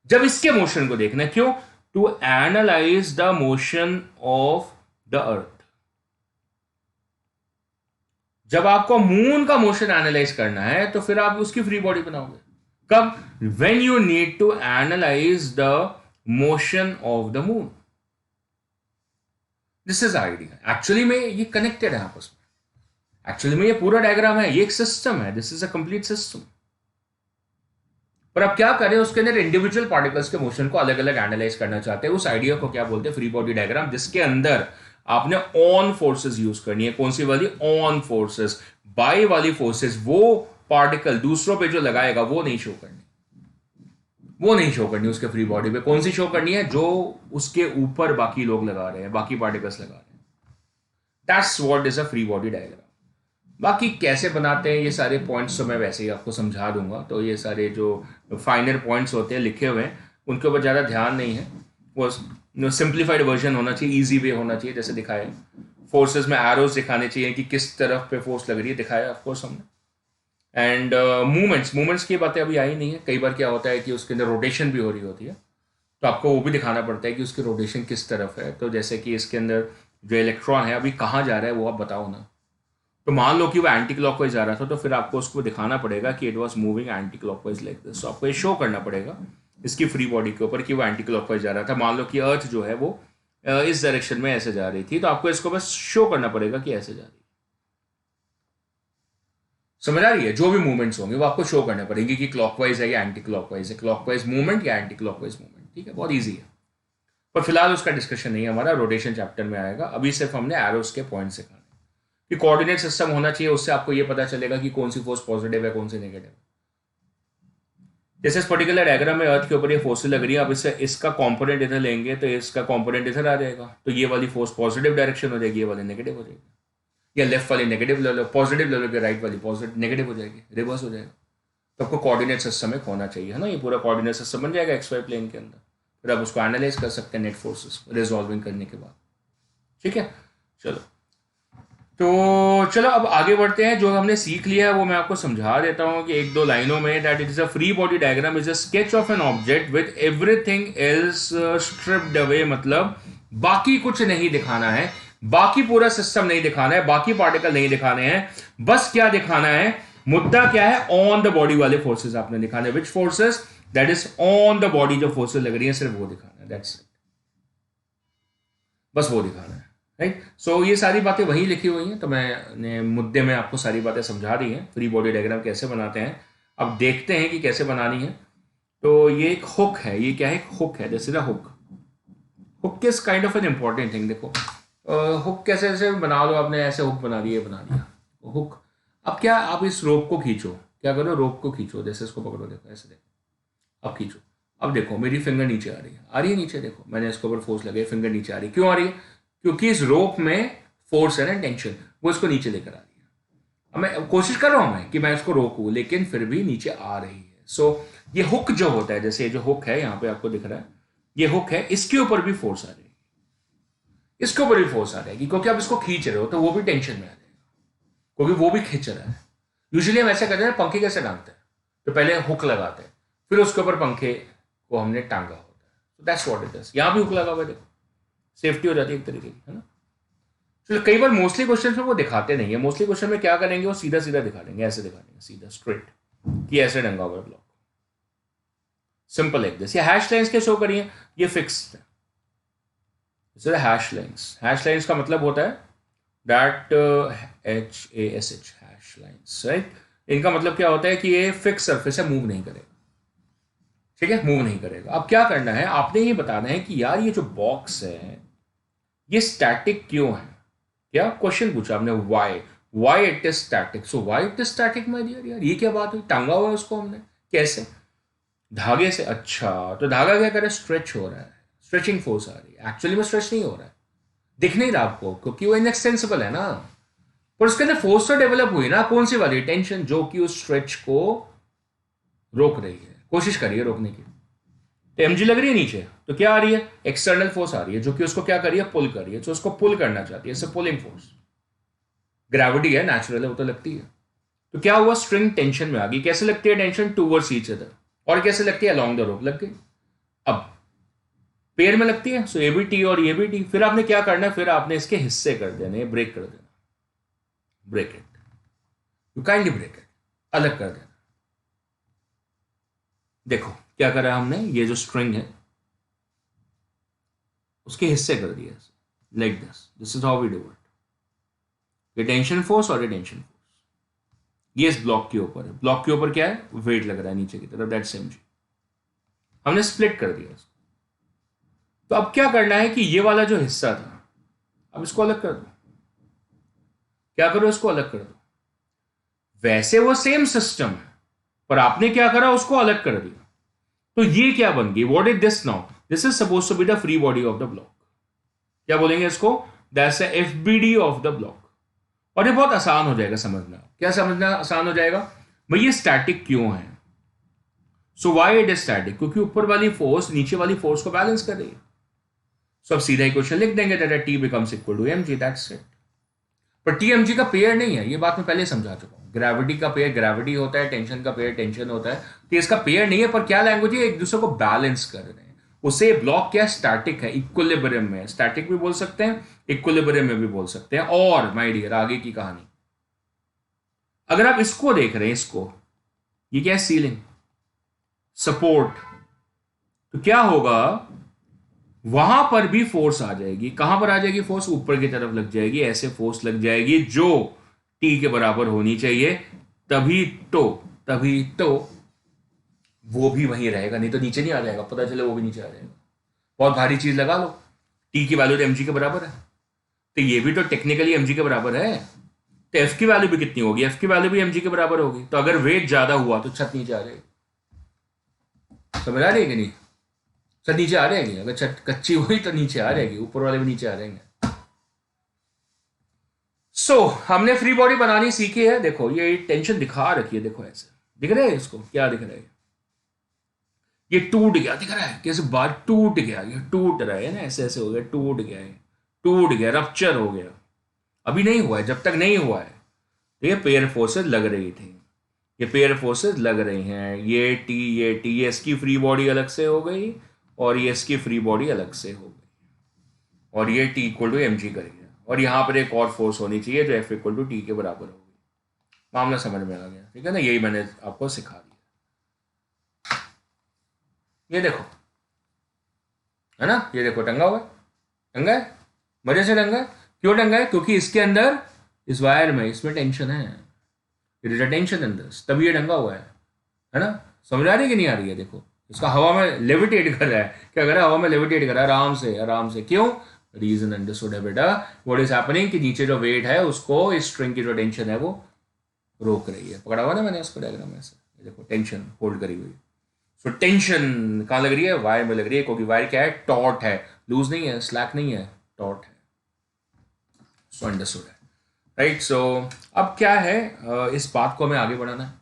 जब इसके मोशन को देखना है, क्यों? To analyse the motion of the earth. जब आपको मून का मोशन एनालाइज करना है तो फिर आप उसकी फ्री बॉडी बनाओगे कब? When you need to analyse the motion of the moon. This is idea. Actually में ये कनेक्टेड है आपस में, एक्चुअली में ये पूरा डायग्राम है, ये एक सिस्टम है, this is a complete system. पर आप क्या करें, उसके अंदर इंडिविजुअल पार्टिकल्स के मोशन को अलग अलग एनालाइज करना चाहते हैं। उस आइडिया को क्या बोलते हैं? फ्री बॉडी डायग्राम, जिसके अंदर आपने ऑन फोर्सेस यूज करनी है। कौन सी वाली? On forces. बाई वाली फोर्सेस वो पार्टिकल दूसरों पे जो लगाएगा वो नहीं शो करनी, वो नहीं शो करनी उसके फ्री बॉडी पे। कौन सी शो करनी है? जो उसके ऊपर बाकी लोग लगा रहे हैं, बाकी पार्टिकल्स लगा रहे हैं। That's what is a free body diagram. बाकी कैसे बनाते हैं ये सारे पॉइंट्स तो मैं वैसे ही आपको समझा दूंगा। तो ये सारे जो फाइनर पॉइंट्स होते हैं लिखे हुए हैं उनके ऊपर ज़्यादा ध्यान नहीं है। वो सिंप्लीफाइड वर्जन होना चाहिए, ईजी वे होना चाहिए। जैसे दिखाया फोर्सेस में एरोज दिखाने चाहिए कि किस तरफ पे फोर्स लग रही है, दिखाया ऑफकोर्स हमने। एंड मूवमेंट्स की बातें अभी आई नहीं है। कई बार क्या होता है कि उसके अंदर रोटेशन भी हो रही होती है, तो आपको वो भी दिखाना पड़ता है कि उसकी रोटेशन किस तरफ है। तो जैसे कि इसके अंदर जो इलेक्ट्रॉन है अभी कहाँ जा रहा है वो आप बताओ ना। तो मान लो कि वो एंटी क्लॉकवाइज जा रहा था, तो फिर आपको उसको दिखाना पड़ेगा कि it was moving anti clockwise like this. तो आपको ये शो करना पड़ेगा इसकी फ्री बॉडी के ऊपर कि वो एंटी क्लॉकवाइज जा रहा था। मान लो कि अर्थ जो है वो इस डायरेक्शन में ऐसे जा रही थी, तो आपको इसको बस शो करना पड़ेगा कि ऐसे जा रही है। समझ आ रही है? जो भी मूवमेंट्स होंगे वो आपको शो करने पड़ेंगे कि क्लॉकवाइज है या एंटी क्लॉकवाइज है, क्लॉकवाइज मूवमेंट या एंटी क्लॉकवाइज मूवमेंट। ठीक है, बहुत ईजी है। पर फिलहाल उसका डिस्कशन नहीं है हमारा, रोटेशन चैप्टर में आएगा। अभी सिर्फ हमने एरोस के पॉइंट सिखाने कि कोऑर्डिनेट सिस्टम होना चाहिए, उससे आपको ये पता चलेगा कि कौन सी फोर्स पॉजिटिव है, कौन सी नेगेटिव है। जैसे इस पर्टिकुलर डायग्राम में अर्थ के ऊपर ये फोर्स लग रही है, अब इससे इसका कंपोनेंट इधर लेंगे तो इसका कंपोनेंट इधर आ जाएगा, तो ये वाली फोर्स पॉजिटिव डायरेक्शन हो जाएगी, ये वाली नेगेटिव हो जाएगी। या लेफ्ट वाली नेगेटिव ले लो, पॉजिटिव ले लो, कि राइट वाली पॉजिटिव नेगेटिव हो जाएगी, रिवर्स हो जाएगा। तो आपको कोऑर्डिनेट सिस्टम एक होना चाहिए, है ना। ये पूरा कोऑर्डिनेट सिस्टम बन जाएगा एक्स वाई प्लेन के अंदर। फिर आप उसको एनालाइज कर सकते हैं नेट फोर्सेस रिजॉल्विंग करने के बाद। ठीक है, चलो चलो अब आगे बढ़ते हैं। जो हमने सीख लिया है वो मैं आपको समझा देता हूं कि एक दो लाइनों में। That it is a free body diagram is a sketch of an object with everything else stripped away. मतलब बाकी कुछ नहीं दिखाना है, बाकी पूरा सिस्टम नहीं दिखाना है, बाकी पार्टिकल नहीं दिखाने हैं। बस क्या दिखाना है, मुद्दा क्या है? ऑन द बॉडी वाले फोर्सेस आपने दिखाने। Which forces? That is on the body. जो फोर्सेस लग रही है सिर्फ वो दिखाना है, दैट्स इट। बस वो दिखाना है, राइट। सो ये सारी बातें वहीं लिखी हुई हैं, तो मैंने मुद्दे में आपको सारी बातें समझा दी हैं। फ्री बॉडी डायग्राम कैसे बनाते हैं अब देखते हैं कि कैसे बनानी है। तो ये एक हुक है, ये क्या है? एक हुक है, this is a hook. Hook is kind of an important thing. देखो हुक कैसे ऐसे बना लो आपने, ऐसे हुक बना दिया, बना दिया हुक। अब क्या, आप इस रोप को खींचो, क्या करो, रोप को खींचो, जैसे इसको पकड़ो, देखो ऐसे, देखो अब खींचो। अब देखो मेरी फिंगर नीचे आ रही है, आ रही है नीचे। देखो मैंने इसके ऊपर फोर्स लगाई, फिंगर नीचे आ रही है। क्यों आ रही है? क्योंकि इस रोप में फोर्स है ना, टेंशन, वो इसको नीचे लेकर आ रही है। अब मैं कोशिश कर रहा हूं मैं कि मैं इसको रोकूं, लेकिन फिर भी नीचे आ रही है। सो ये हुक जो होता है, जैसे ये जो हुक है यहाँ पे आपको दिख रहा है, ये हुक है, इसके ऊपर भी फोर्स आ जाएगी, इसके ऊपर भी फोर्स आ जाएगी, क्योंकि आप इसको खींच रहे हो तो वो भी टेंशन में आ जाएगा, क्योंकि वो भी खींच रहा है। यूजुअली हम ऐसे करते हैं, पंखे कैसे टांगते हैं, तो पहले हुक लगाते हैं, फिर उसके ऊपर पंखे को हमने टांगा होता है। तो दैट्स व्हाट इट इज। यहाँ भी हुक लगा हुआ है, देखो सेफ्टी हो जाती है एक तरीके की, है ना। तो कई बार मोस्टली क्वेश्चन में वो दिखाते नहीं है। मोस्टली क्वेश्चन में क्या करेंगे, वो सीधा सीधा दिखा देंगे, ऐसे दिखा देंगे सीधा स्ट्रेट, कि ऐसे डंगा हुआ है ब्लॉक, सिंपल लाइक दिस। ये हैश लाइंस के शो करिए, ये फिक्स्ड है, हैश लाइंस। हैश लाइंस का मतलब होता है that HASH, hash lines, right. इनका मतलब क्या होता है कि ये फिक्स सरफेस है, मूव नहीं करेगा। ठीक है, मूव नहीं करेगा। अब क्या करना है, आपने ये बताना है कि यार ये जो बॉक्स है ये स्टैटिक क्यों है। क्या क्वेश्चन पूछा आपने, why it is static. So why it is static my dear, यार ये क्या बात हुई, टांगा हुआ है उसको हमने, कैसे? धागे से। अच्छा, तो धागा क्या करे, स्ट्रेच हो रहा है, स्ट्रेचिंग फोर्स आ रही है। एक्चुअली में स्ट्रेच नहीं हो रहा है, दिख नहीं रहा आपको, क्योंकि वो इनएक्सटेंसिबल है ना। पर उसके अंदर फोर्स तो डेवलप हुई ना, कौन सी वाली? टेंशन, जो कि उस स्ट्रेच को रोक रही है, कोशिश करिए रोकने की। तो mg लग रही है नीचे, तो क्या आ रही है, एक्सटर्नल फोर्स आ रही है, जो कि उसको क्या कर रही है, पुल कर रही है। तो उसको पुल करना चाहती है, इससे पुलिंग फोर्स। ग्रेविटी है, नेचुरल है, वो तो लगती है। तो क्या हुआ, स्ट्रिंग टेंशन में आ गई। कैसे लगती है टेंशन? Towards each other. और कैसे लगती है, अलोंग द रोप लग गई। अब पेयर में लगती है, सो ये भी टी और ये भी टी। फिर आपने क्या करना है, फिर आपने इसके हिस्से कर देने, ब्रेक कर देना, break it. You kindly break it, अलग कर देना। देखो क्या करा हमने, ये जो स्ट्रिंग है उसके हिस्से कर दिए like this is how we do it. ये टेंशन फोर्स और ये टेंशन फोर्स, ये इस ब्लॉक के ऊपर है। ब्लॉक के ऊपर क्या है, वेट लग रहा है नीचे की तरफ, दैट्स mg। हमने स्प्लिट कर दिया इसको। तो अब क्या करना है कि ये वाला जो हिस्सा था, अब इसको अलग कर दो। क्या करो, इसको अलग कर दो। वैसे वो सेम सिस्टम है, पर आपने क्या करा, उसको अलग कर दिया। तो ये क्या बन गई, what is this now, this is suppose to be the free body of the block. क्या बोलेंगे इसको, that's the FBD of the block. और ये बहुत आसान हो जाएगा समझना। क्या समझना आसान हो जाएगा, भाई ये स्टैटिक क्यों है। So why it is static, क्योंकि ऊपर वाली फोर्स नीचे वाली फोर्स को बैलेंस कर रही है। सो अब सीधा इक्वेशन लिख देंगे, that T becomes equal to mg, that's it. पर टी एमजी का पेयर नहीं है, ये बात मैं पहले समझा चुका हूं। ग्रेविटी का पेयर ग्रेविटी होता है, टेंशन का पेयर टेंशन होता है। तो इसका पेयर नहीं है, पर क्या लैंग्वेज है, एक दूसरे को बैलेंस कर रहे हैं। उसे ब्लॉक क्या स्टैटिक है, इक्विलिब्रियम में। स्टैटिक भी बोल सकते हैं, इक्विलिब्रियम में भी बोल सकते हैं। और माय डियर आगे की कहानी, अगर आप इसको देख रहे हैं, इसको, ये क्या है, सीलिंग सपोर्ट, तो क्या होगा, वहां पर भी फोर्स आ जाएगी। कहां पर आ जाएगी फोर्स, ऊपर की तरफ लग जाएगी। ऐसे फोर्स लग जाएगी जो टी के बराबर होनी चाहिए, तभी तो वो भी वहीं रहेगा, नहीं तो नीचे नहीं आ जाएगा। पता चले वो भी नीचे आ जाएगा। बहुत भारी चीज लगा लो, टी की वैल्यू तो एमजी के बराबर है, तो ये भी तो टेक्निकली एमजी के बराबर है। तो एफ की वैल्यू भी कितनी होगी, एफ की वैल्यू भी एमजी के बराबर होगी। तो अगर वेट ज्यादा हुआ तो छत नीचे आ जाएगी। समझ आ रही है कि नहीं, छत नीचे आ जाएगी। अगर छत कच्ची हुई तो नीचे आ जाएगी, ऊपर वाले भी नीचे आ जाएंगे। हमने फ्री बॉडी बनानी सीखी है। देखो ये टेंशन दिखा रखी है, देखो ऐसे दिख रहा है, इसको क्या दिख रहा है, ये टूट गया, दिख रहा है कैसे, बात टूट गया, ये टूट रहा है ना, ऐसे ऐसे हो गया, टूट गया है, टूट गया, रप्चर हो गया। अभी नहीं हुआ है, जब तक नहीं हुआ है तो ये पेयर फोर्सेस लग रही थी, ये पेयर फोर्सेस लग रही हैं। ये इसकी फ्री बॉडी अलग से हो गई और ये इसकी फ्री बॉडी अलग से हो गई, और ये T equal to M G करेगा। और यहाँ पर एक और फोर्स होनी चाहिए जो एफ इक्वल टू टी के बराबर होगी। मामला समझ में आ गया, ठीक है ना, यही मैंने आपको सिखा दिया। ये देखो है ना, ये देखो टंगा हुआ है, टंगा है, मजे से टंगा है। क्यों टंगा है, क्योंकि इसके अंदर, इस वायर में, इसमें टेंशन है, टेंशन अंदर, तभी ये टंगा हुआ है ना। समझ आ रही है कि नहीं आ रही है, देखो इसका हवा में लेविटेट कर रहा है। क्या कर रहा है, हवा में लेविटेट कर रहा है, आराम से आराम से। क्यों, रीजन अंडरस्टूड है बेटा। व्हाट इज हैपनिंग कि नीचे जो वेट है उसको इस स्ट्रिंग की जो टेंशन है वो रोक रही है। पकड़ा हुआ ना मैंने इसको डायग्राम में, से देखो टेंशन होल्ड करी हुई। सो टेंशन कहाँ लग रही है, वायर में लग रही है, क्योंकि वायर क्या है, टॉट है, लूज नहीं है, स्लैक नहीं है, टॉट है। सो अंडरस्टूड है, राइट। सो अब क्या है, इस बात को हमें आगे बढ़ाना है,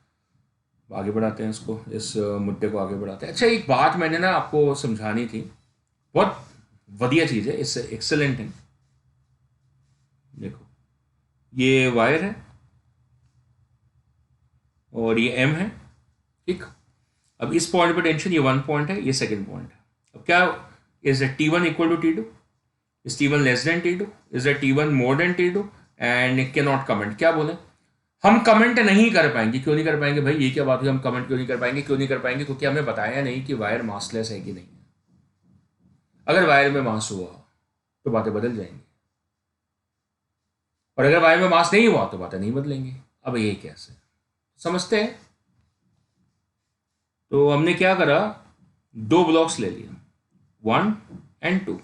आगे बढ़ाते हैं इसको, इस मुद्दे को आगे बढ़ाते हैं। अच्छा, एक बात मैंने ना आपको समझानी थी, बहुत बढ़िया चीज़ है, इससे एक्सेलेंट है। देखो ये वायर है और ये एम है, ठीक। अब इस पॉइंट पर टेंशन, ये 1 पॉइंट है, ये सेकंड पॉइंट है। अब क्या, is the T1 equal to T2, is T1 less than T2, is the T1 more than T2, and can not comment. क्या बोले, हम कमेंट नहीं कर पाएंगे। क्यों नहीं कर पाएंगे भाई, ये क्या बात हुई, हम कमेंट क्यों नहीं कर पाएंगे, क्यों नहीं कर पाएंगे, क्योंकि हमें बताया नहीं कि वायर मासलेस है कि नहीं है। अगर वायर में मास हुआ तो बातें बदल जाएंगी, और अगर वायर में मास नहीं हुआ तो बातें नहीं बदलेंगी। अब ये कैसे समझते हैं, तो हमने क्या करा, 2 ब्लॉक्स ले लिया, 1 and 2,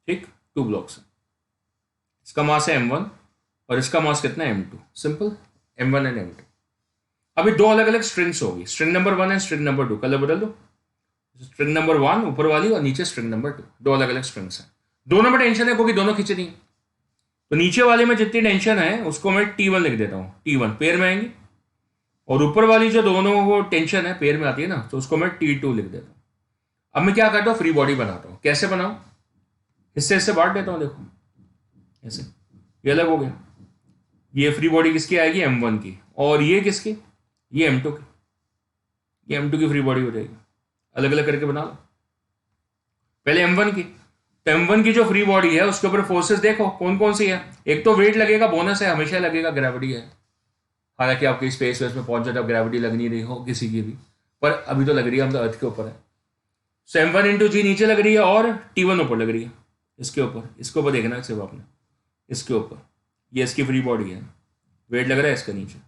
ठीक, 2 ब्लॉक्स है। इसका मास है m1 और इसका मास कितना है m2, simple, m1 and m2। अभी 2 अलग अलग स्ट्रिंग्स होगी, string number 1 and string number 2, colour बदल दो। स्ट्रिंग नंबर 1 ऊपर वाली और नीचे स्ट्रिंग नंबर 2, 2 अलग अलग स्ट्रिंग्स हैं। दोनों में टेंशन है क्योंकि दोनों खींचनी है। तो नीचे वाले में जितनी टेंशन है उसको मैं T1 लिख देता हूँ, T1 पेयर में आएंगे, और ऊपर वाली जो दोनों वो टेंशन है पेयर में आती है ना, तो उसको मैं T2 लिख देता हूँ। अब मैं क्या करता हूँ, फ्री बॉडी बनाता हूँ। कैसे बनाऊँ, हिस्से बांट देता हूँ। देखो ऐसे, ये अलग हो गया। ये फ्री बॉडी किसकी आएगी, m1 की, और ये किसकी, ये m2 की, ये m2 की फ्री बॉडी हो जाएगी। अलग अलग करके बना लो। पहले m1 की, तो m1 की जो फ्री बॉडी है उसके ऊपर फोर्सेस देखो कौन कौन सी है। एक तो वेट लगेगा, बोनस है, हमेशा लगेगा, ग्रेविटी है हालांकि आपकी स्पेस वेस में पहुंच जाए तब ग्रेविटी लग नहीं रही हो किसी की भी, पर अभी तो लग रही है, हम तो अर्थ के ऊपर है। सो m1 इंटू जी नीचे लग रही है और T1 ऊपर लग रही है, इसके ऊपर देखना है सिर्फ आपने, इसके ऊपर। ये इसकी फ्री बॉडी है, वेट लग रहा है इसका नीचे,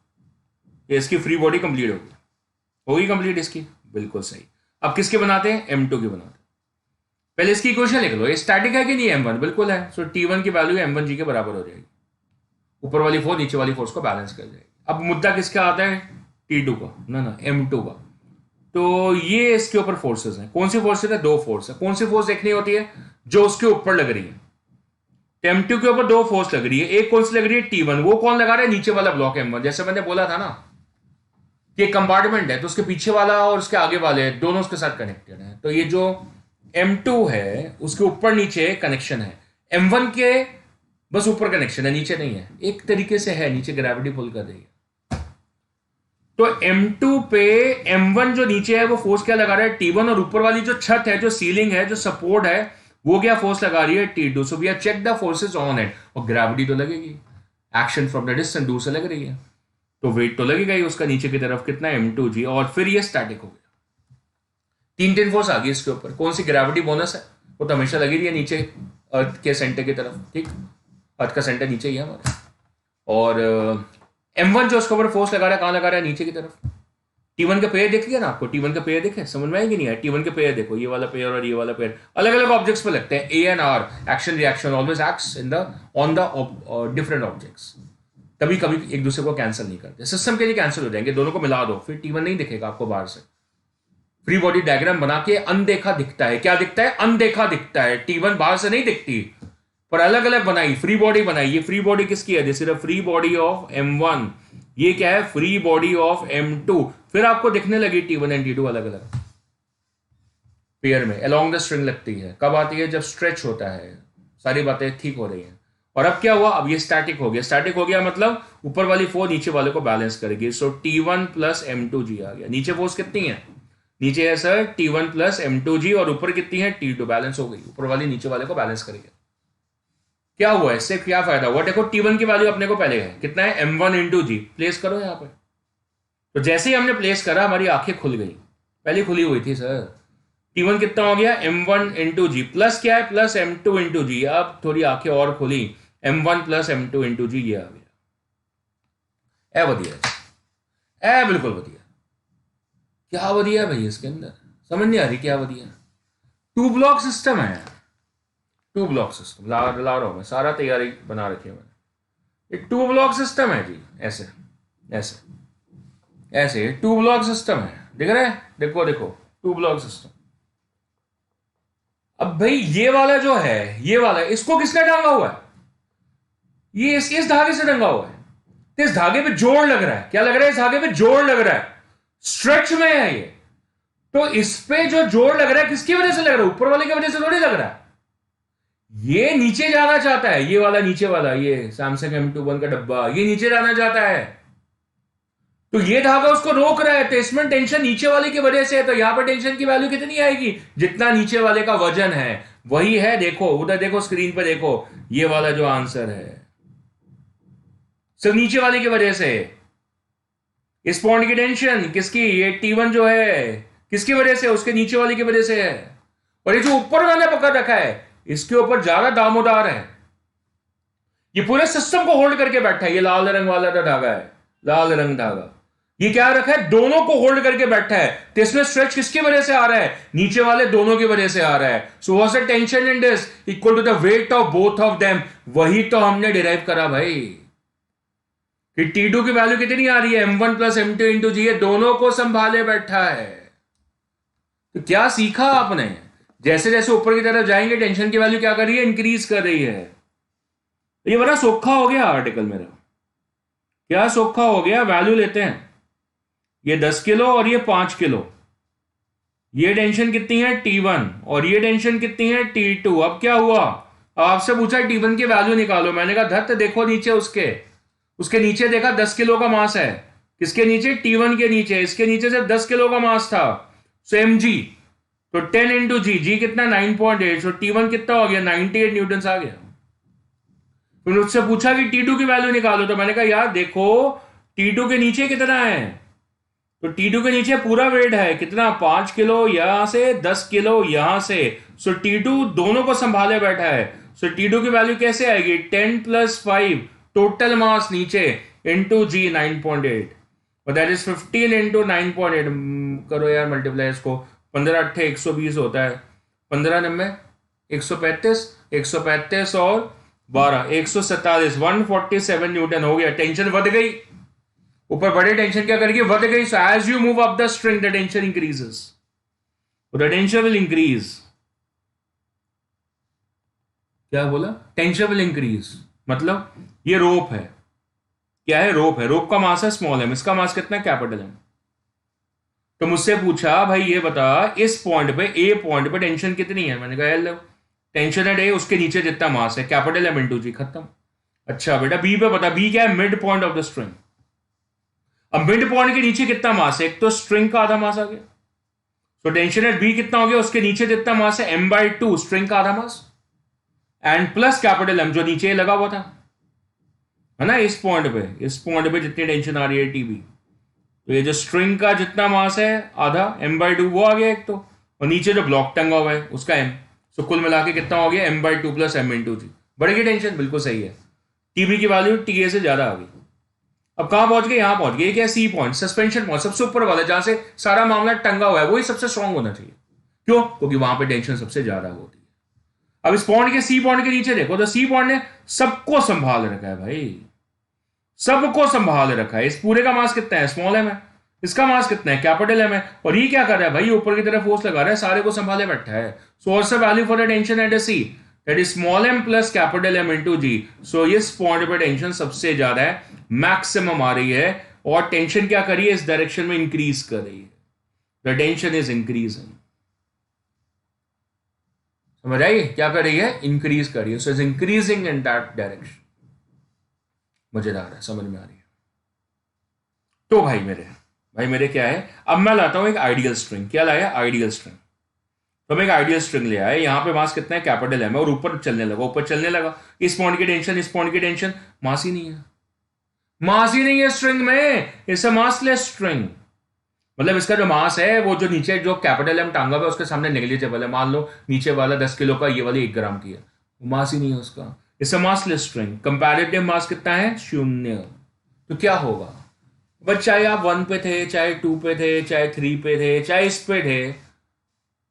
ये इसकी फ्री बॉडी कंप्लीट होगी कंप्लीट इसकी, बिल्कुल सही। अब किसके बनाते हैं, m2 के बनाते हैं। पहले इसकी इक्वेशन लिख लो, ये स्टैटिक है कि नहीं, m1 बिल्कुल है। सो T1 की वैल्यू m1g के बराबर हो जाएगी, ऊपर वाली फोर्स नीचे वाली फोर्स को बैलेंस कर जाएगी। अब मुद्दा किसका आता है, T2 का, ना m2 का। तो ये इसके ऊपर फोर्सेस हैं, कौन सी फोर्सेस है, दो फोर्स है। कौन सी फोर्स देखनी होती है, जो उसके ऊपर लग रही है। m2 के ऊपर दो फोर्स लग रही है, एक कौन सी लग रही है, T1, वो कौन लगा रहा है, नीचे वाला ब्लॉक m1। जैसे मैंने बोला था ना कि एक कंपार्टमेंट है, तो उसके पीछे वाला और उसके आगे वाले दोनों उसके साथ कनेक्टेड है। तो ये जो m2 है उसके ऊपर नीचे कनेक्शन है, m1 के बस ऊपर कनेक्शन है, नीचे नहीं है। एक तरीके से है, नीचे ग्रेविटी पुल कर रही है। तो m2 पे m1 जो नीचे है वो फोर्स क्या लगा रहा है, T1, और ऊपर वाली जो छत है, जो सीलिंग है, जो सपोर्ट है, वो क्या फोर्स लगा रही है, T2। So we are check the forces on it, और ग्रेविटी तो लगेगी, एक्शन फ्रॉम द डिस्टेंस, दूर से लग रही है, तो वेट तो लगेगा ही उसका नीचे की तरफ, कितना, m2g। और फिर ये स्टैटिक हो गया, तीन फोर्स आ गई इसके ऊपर। कौन सी, ग्रेविटी बोनस है, वो तो हमेशा लगी रही है नीचे अर्थ के सेंटर की तरफ, ठीक, अर्थ का सेंटर नीचे ही है हमारे। और m1 जो उसके ऊपर फोर्स लगा रहा है, कहां लगा रहा है, नीचे की तरफ। T1 का पेयर दिख गया ना आपको, T1 का पेयर दिखे, समझ में आएगी नहीं है। T1 के पेयर देखो, ये वाला पेयर और ये वाला पेयर अलग अलग ऑब्जेक्ट्स पे लगते हैं, A and R, action reaction always acts in the on the different objects. कभी कभी एक दूसरे को कैंसिल नहीं करते, सिस्टम के लिए कैंसिल हो जाएंगे, दोनों को मिला दो, फिर T1 नहीं दिखेगा आपको बाहर से। फ्री बॉडी डायग्राम बना के अनदेखा दिखता है, क्या दिखता है, अनदेखा दिखता है। T1 बाहर से नहीं दिखती, पर अलग अलग बनाई, फ्री बॉडी बनाई। ये फ्री बॉडी किसकी है, this is the free body of m1, ये क्या है, फ्री बॉडी ऑफ m2। फिर आपको दिखने लगी T1 एंड T2 अलग अलग पेयर में, अलोंग द स्ट्रिंग लगती है। कब आती है, जब स्ट्रेच होता है, सारी बातें ठीक हो रही हैं। और अब क्या हुआ, अब ये स्टैटिक हो गया। स्टैटिक हो गया मतलब ऊपर वाली फोर्स नीचे वाले को बैलेंस करेगी। सो T1 प्लस m2g आ गया। नीचे फोर्स कितनी है, नीचे है सर T1 प्लस m2g, और ऊपर कितनी है, T2, बैलेंस हो गई, ऊपर वाली नीचे वाले को बैलेंस करेगी। क्या हुआ, इससे क्या फायदा हुआ, देखो T1 की वैल्यू अपने को पहले है, कितना है, m1 इंटू जी, प्लेस करो यहां पे। तो जैसे ही हमने प्लेस करा हमारी आंखें खुल गई, पहले खुली हुई थी सर। T1 कितना हो गया, m1 इंटू जी, प्लस क्या है, प्लस m2 इंटू जी। अब थोड़ी आंखें और खुली, m1 प्लस m2 इंटू जी, ये आ गया। ए बढ़िया, ए बिल्कुल बढ़िया। क्या बढ़िया भाई, इसके अंदर समझ नहीं आ रही क्या बढ़िया। टू ब्लॉक सिस्टम है, टू ब्लॉक सिस्टम ला रहा हूं मैं, सारा तैयारी बना रखी है मैंने। एक टू ब्लॉक सिस्टम है जी, ऐसे ऐसे ऐसे टू ब्लॉक सिस्टम है, दिख रहा है, देखो देखो, टू ब्लॉक सिस्टम। अब भाई ये वाला जो है, ये वाला, इसको किसने टांगा हुआ है, ये इस धागे से टंगा हुआ है। तो इस धागे पे जोड़ लग रहा है, क्या लग रहा है, इस धागे पे जोड़ लग रहा है, स्ट्रेच में है ये। तो इस पे जो जोड़ लग रहा है किसकी वजह से लग रहा है, ऊपर वाले की वजह से थोड़ी लग रहा है। ये नीचे जाना चाहता है, ये वाला नीचे वाला, ये सैमसंग M21 का डब्बा, ये नीचे जाना चाहता है, तो ये धागा उसको रोक रहा है। तो इसमें टेंशन नीचे वाले की वजह से है। तो यहां पर टेंशन की वैल्यू कितनी आएगी, जितना नीचे वाले का वजन है वही है। देखो उधर देखो, स्क्रीन पर देखो, ये वाला जो आंसर है सिर्फ नीचे वाले की वजह से। इस पॉइंट की टेंशन किसकी, ये T1 जो है किसकी वजह से, उसके नीचे वाले की वजह से है। और ये जो ऊपर वाले पकड़ रखा है, इसके ऊपर ज्यादा दामोदार है, ये पूरे सिस्टम को होल्ड करके बैठा है। ये लाल रंग वाला धागा है, लाल रंग धागा, ये क्या रखा है, दोनों को होल्ड करके बैठा है। तो इसमें स्ट्रेच किसकी वजह से आ रहा है, नीचे वाले दोनों की वजह से आ रहा है। So what's the tension in this, equal to the weight of both of them. वही तो हमने डिराइव करा भाई, कि T2 की वैल्यू कितनी आ रही है, m1 प्लस m2 इंटू जी, दोनों को संभाले बैठा है। तो क्या सीखा आपने, जैसे जैसे ऊपर की तरफ जाएंगे टेंशन की वैल्यू क्या कर रही है, इंक्रीज कर रही है। ये बड़ा सोखा हो गया आर्टिकल मेरा, क्या सोखा हो गया। वैल्यू लेते हैं, ये 10 किलो और ये 5 किलो, ये टेंशन कितनी है T1, और ये टेंशन कितनी है T2। अब क्या हुआ, आपसे पूछा T1 की वैल्यू निकालो, मैंने कहा धत्त देखो नीचे, उसके नीचे देखा 10 किलो का मास है, किसके नीचे, T1 के नीचे, इसके नीचे से 10 किलो का मास था। सो mg, तो 10 इंटू जी कितना, 9.8। सो T1 कितना हो गया, 98 न्यूटन आ गया। फिर उससे पूछा कि T2 की वैल्यू निकालो, तो मैंने कहा यार देखो T2 के नीचे कितना है? तो T2 के नीचे पूरा वेट है कितना? 5 किलो यहां से, 10 किलो यहां से। सो T2 दोनों को संभाले बैठा है। सो T2 की वैल्यू कैसे आएगी? 10 + 5 टोटल मास नीचे इंटू जी 9.8, और दैट इज 15 इंटू 9.8। करो यार मल्टीप्लाई इसको, 15 8 120 होता है, 15 9 135, 135 और 12 147, 147 न्यूटन हो गया। टेंशन बढ़ गई, ऊपर बड़े टेंशन क्या करेगी? बढ़ गई। So as you move up the string the tension increases, the tension will increase. क्या बोला? टेंशन विल इंक्रीज, मतलब ये रोप है। क्या है? रोप है। रोप का मास है स्मॉल एम, इसका मास कितना है? Capital M. तो मुझसे पूछा भाई ये बता इस पॉइंट पे, ए पॉइंट पे टेंशन कितनी है? मैंने कहा एल, टेंशन एट ए, उसके नीचे जितना मास है कैपिटल एम इंटू जी, खत्म। अच्छा बेटा बी पे बता, बी क्या है? Mid point of the string. अब मिड पॉइंट के नीचे कितना मास है? एक तो स्ट्रिंग का आधा मास आ गया, तो टेंशन एट बी कितना हो गया? उसके नीचे जितना मास है m/2 स्ट्रिंग का आधा मास, एंड प्लस कैपिटल एम जो नीचे लगा हुआ था, है ना। इस पॉइंट पे जितनी टेंशन आ रही है टीबी, तो ये जो स्ट्रिंग का जितना मास है आधा m/2 वो आ गया एक तो, और नीचे जो ब्लॉक टंगा हुआ है उसका m। तो कुल मिला के कितना हो गया? m/2 + m इंटू जी। बढ़ गई टेंशन, बिल्कुल सही है। टीबी की वैल्यू टीए से ज्यादा आ गई। अब कहां पहुंच गए? यहां पहुंच गए। क्या? सी पॉइंट, सस्पेंशन पॉइंट, सबसे ऊपर वाला जहां से सारा मामला टंगा हुआ है, वही सबसे स्ट्रांग होना चाहिए। क्यों? क्योंकि वहां पे टेंशन सबसे ज्यादा होती है। अब इस पॉइंट के, सी पॉइंट के नीचे देखो, तो सी पॉइंट ने सबको संभाल रखा है भाई, सबको संभाल रखा है। इस पूरे का मास कितना है? स्मॉल एम है। इसका मास कितना है? कैपिटल एम है। और ये क्या कर रहा है भाई? ऊपर की तरफ फोर्स लगा रहा है, सारे को संभाले बैठा है। So what's the value for the tension at C? That is small m plus capital m into g. So इस पॉइंट पे टेंशन सबसे ज्यादा है, मैक्सिमम आ रही है, और टेंशन क्या कर रही है? इस डायरेक्शन में इंक्रीज कर रही है। The tension is increasing. समझ आई? क्या कर रही है? इंक्रीज कर रही है। So is increasing in that direction. मजेदार है, समझ में आ रही है। तो भाई मेरे क्या है, अब मैं लाता हूं एक आइडियल स्ट्रिंग। क्या लाया? Ideal string. तो मैं एक आइडियल स्ट्रिंग ले आया, यहां पे मास कितना है? कैपिटल एम है, और ऊपर चलने लगा। इस पॉइंट की टेंशन, इस पॉइंट की टेंशन, मास ही नहीं है, मास ही नहीं है स्ट्रिंग में। It's a massless string. मतलब इसका जो मास है वो जो नीचे जो कैपिटल एम टांगा हुआ है उसके सामने नेग्लिजिबल है। मान लो नीचे वाला 10 किलो का, ये वाली 1 ग्राम की है, वो मास ही नहीं है उसका। It's a massless string. Comparative mass कितना है? 0। तो क्या होगा? बट चाहे आप 1 पे थे, चाहे 2 पे थे, चाहे 3 पे थे, चाहे इस पे थे,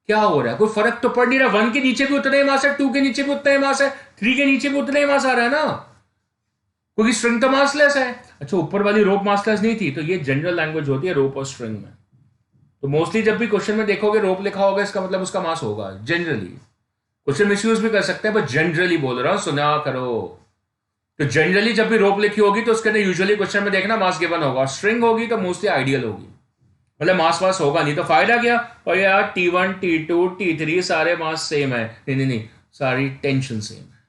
क्या हो रहा है? कोई फर्क तो पड़ नहीं रहा। 1 के नीचे भी उतना ही मास है, 2 के नीचे भी उतना ही मास है, 3 के नीचे भी उतना ही मास आ रहा है ना, क्योंकि स्ट्रिंग तो मासलेस है। अच्छा, ऊपर वाली रोप मासलेस नहीं थी, तो ये जनरल लैंग्वेज होती है रोप और स्ट्रिंग में। तो मोस्टली जब भी क्वेश्चन में देखोगे रोप लिखा होगा, इसका मतलब उसका मास होगा जनरली। क्वेश्चन मिसयूज भी कर सकते हैं, बट जनरली बोल रहा हूं, सुना करो। तो जनरली जब भी रोप लिखी होगी तो उसके अंदर यूजुअली क्वेश्चन में देखना मास गिवन होगा। स्ट्रिंग होगी तो मोस्टली आइडियल होगी, मतलब मास वास होगा नहीं। तो फायदा क्या? और यार T1 T2 T3 सारे मास सेम है। नहीं, सारी टेंशन सेम है,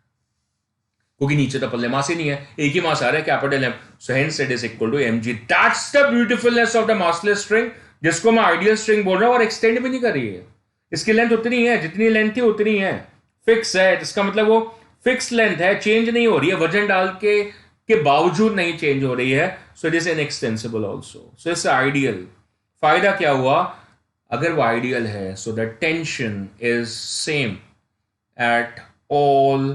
क्योंकि नीचे तो पल्ले मास ही नहीं है, एक ही मास आ रहा है, capital M. So hence it is equal to mg। That's the beautifulness of the massless string, जिसको मैं आइडियल स्ट्रिंग बोल रहा हूं। और एक्सटेंड भी नहीं कर रही है, इसकी लेंथ उतनी है जितनी लेंथ थी उतनी है, फिक्स है। इसका मतलब वो फिक्स लेंथ है, चेंज नहीं हो रही है, वजन डाल के बावजूद नहीं चेंज हो रही है। So it is inextensible also. So it's ideal. फायदा क्या हुआ? अगर वो आइडियल है, so the tension is same at all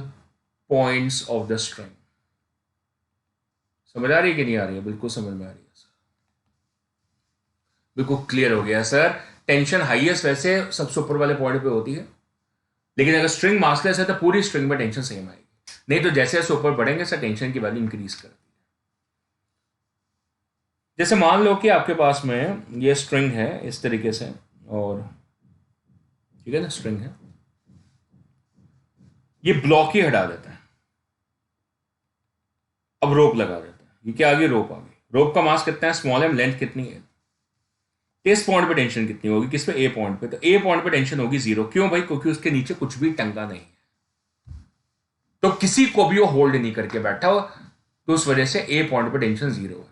points of the string. समझ आ रही है कि नहीं आ रही है? बिल्कुल समझ में आ रही है सर, बिल्कुल क्लियर हो गया सर। टेंशन हाईएस्ट वैसे सबसे ऊपर वाले पॉइंट पे होती है, लेकिन अगर स्ट्रिंग मासलेस है तो पूरी स्ट्रिंग में टेंशन सेम आएगी। नहीं तो जैसे जैसे ऊपर बढ़ेंगे सर टेंशन की वैल्यू इंक्रीज करती है। जैसे मान लो कि आपके पास में ये स्ट्रिंग है इस तरीके से, और ठीक है ना, स्ट्रिंग है, ये ब्लॉक ही हटा देता है, अब रोप लगा देता है। ये क्या आ गई? रोप आ गई। रोप का मास कितना है? Small M. लेंथ कितनी है? इस पॉइंट पे टेंशन कितनी होगी? किस पे? ए पॉइंट पे। तो ए पॉइंट पे टेंशन होगी 0। क्यों भाई? क्योंकि उसके नीचे कुछ भी टंगा नहीं है, तो किसी को भी वो होल्ड नहीं करके बैठा हो, तो उस वजह से ए पॉइंट पे टेंशन 0 है।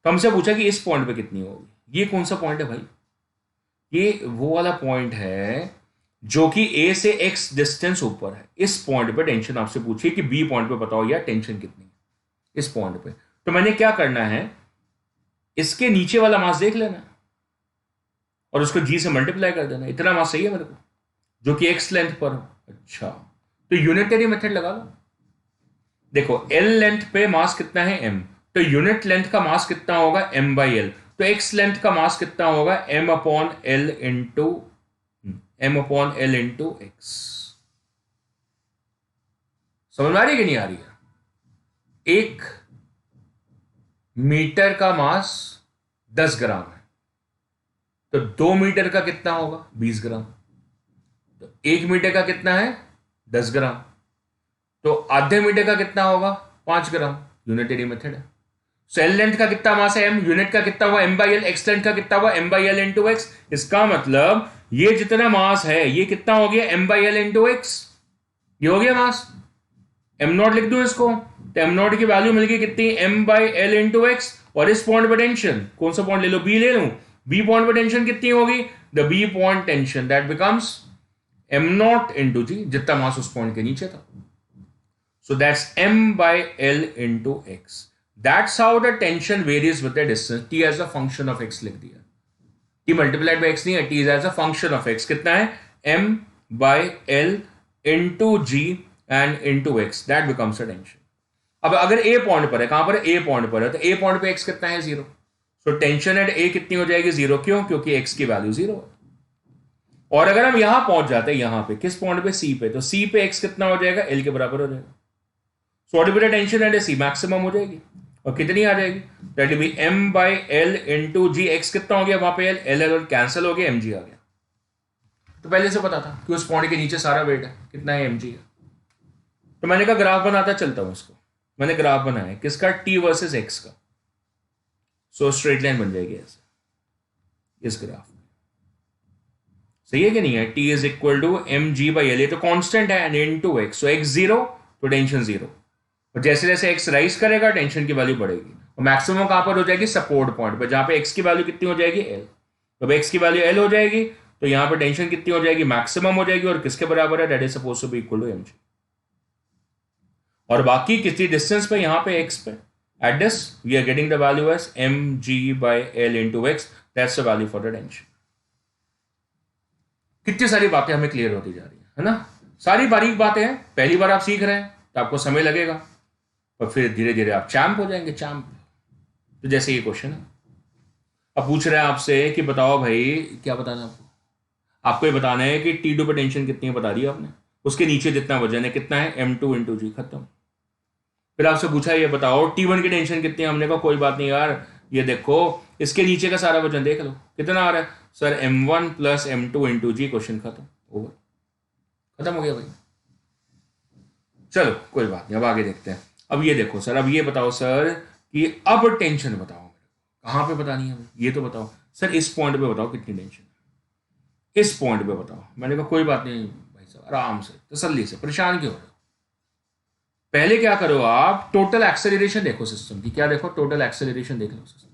तो हमसे पूछा कि इस पॉइंट पे कितनी होगी। ये कौन सा पॉइंट है भाई? ये वो वाला पॉइंट है जो कि ए से एक्स डिस्टेंस ऊपर है। इस पॉइंट पे टेंशन आपसे पूछिए कि बी पॉइंट पे बताओ यार टेंशन कितनी है इस पॉइंट पे। तो मैंने क्या करना है, इसके नीचे वाला मास देख लेना और उसको जी से मल्टीप्लाई कर देना, इतना मास चाहिए मेरे को जो कि एक्स लेंथ पर हो। अच्छा, तो यूनिटरी मेथड लगा लो। देखो एल लेंथ पे मास कितना है एम, तो यूनिट लेंथ का मास कितना होगा एम बाई एल, तो एक्स लेंथ का मास कितना होगा M upon L into X. समझ में आ रही है कि नहीं आ रही है? 1 मीटर का मास 10 ग्राम है, तो 2 मीटर का कितना होगा 20 ग्राम, तो 1 मीटर का कितना है 10 ग्राम, तो आधे मीटर का कितना होगा 5 ग्राम। यूनिटरी मेथड है। सेल लेंथ का कितना मास है एम, यूनिट का कितना हुआ M by L, X length का कितना हुआ M by L into X. इसका मतलब ये जितना मास है ये कितना हो गया M by L into X, ये हो गया मास। एम नॉट लिख दूं इसको, तो एम नॉट की वैल्यू मिल गई कितनी M by L into X, और इस पॉइंट पर टेंशन कौन सा पॉइंट ले लो, बी ले लूं, बी पॉइंट पर टेंशन कितनी होगी, the B point tension that becomes m naught into g, जितना मास उस पॉइंट के नीचे था। So that's m by L into x. That's how the tension varies with the distance. T as a function of x लिख दिया। T multiplied by x नहीं है, T is as a function of x. कितना है m by L into g and into x. That becomes a tension. अब अगर A point पर है, कहां पर है A पॉइंट पर है, तो A पॉइंट पे x कितना है 0। So tension at A कितनी हो जाएगी 0, क्यों, क्योंकि x की वैल्यू 0 है। और अगर हम यहां पहुंच जाते हैं, यहां पे किस पॉइंट पे C पे, तो C पे x कितना हो जाएगा L के बराबर हो जाएगा। Orbital tension at C maximum हो जाएगी, और कितनी आ जाएगी, that will be m by L into G. X कितना हो गया वहां पे एल एल कैंसिल हो गया, mg आ गया। तो पहले से पता था कि उस पॉइंट के नीचे सारा वेट है, कितना है mg है। तो मैंने कहा ग्राफ बनाता चलता हूं इसको, मैंने ग्राफ बनाया किसका, t वर्सेस x का। सो स्ट्रेट लाइन बन जाएगी ऐसे इस ग्राफ में, सही है कि नहीं है। t is equal to M G by L, ये तो कॉन्स्टेंट है, and into x, so x 0 तो टेंशन 0, और जैसे जैसे एक्स राइज करेगा टेंशन की वैल्यू बढ़ेगी, और मैक्सिमम कहां पर हो जाएगी सपोर्ट पॉइंट पर, जहां पे एक्स की वैल्यू कितनी हो जाएगी एल। तो एक्स की वैल्यू एल हो जाएगी तो यहां पर टेंशन कितनी हो जाएगी मैक्सिमम हो जाएगी, और किसके बराबर है, that is suppose to be equal to mg. और बाकी किसी डिस्टेंस पे यहां पे एक्स पे at this we are getting the value as M G by L into X, that's the value for the tension. कितनी सारी बातें हमें क्लियर होती जा रही है ना, सारी बारीक बातें हैं, पहली बार आप सीख रहे हैं तो आपको समय लगेगा, और फिर धीरे धीरे आप चैंप हो जाएंगे, चैंप। तो जैसे ये क्वेश्चन है, अब पूछ रहे हैं आपसे कि बताओ भाई क्या बताना है आपको, आपको ये बताना है कि T2 पे टेंशन कितनी है, बता दिया आपने, उसके नीचे जितना वजन है कितना है m2 इंटू जी, खत्म। फिर आपसे पूछा ये बताओ T1 की टेंशन कितनी है, हमने कहा कोई बात नहीं यार, ये देखो इसके नीचे का सारा वजन देख लो कितना आ रहा है, sir m1 plus m2 into g, question खत्म, ओवर, खत्म हो गया भाई। चलो कोई बात नहीं, अब आगे देखते हैं। अब ये देखो सर, अब ये बताओ सर कि अब टेंशन बताओ मेरे को, कहां पे बतानी है ये तो बताओ सर, इस पॉइंट पे बताओ कितनी टेंशन है, इस पॉइंट पे बताओ। मैंने कहा कोई बात नहीं भाई साहब, आराम से तसल्ली से, परेशान क्यों हो रहे हो। पहले क्या करो आप, टोटल एक्सेलरेशन देखो सिस्टम की, क्या देखो, टोटल एक्सेलरेशन देख लो सिस्टम,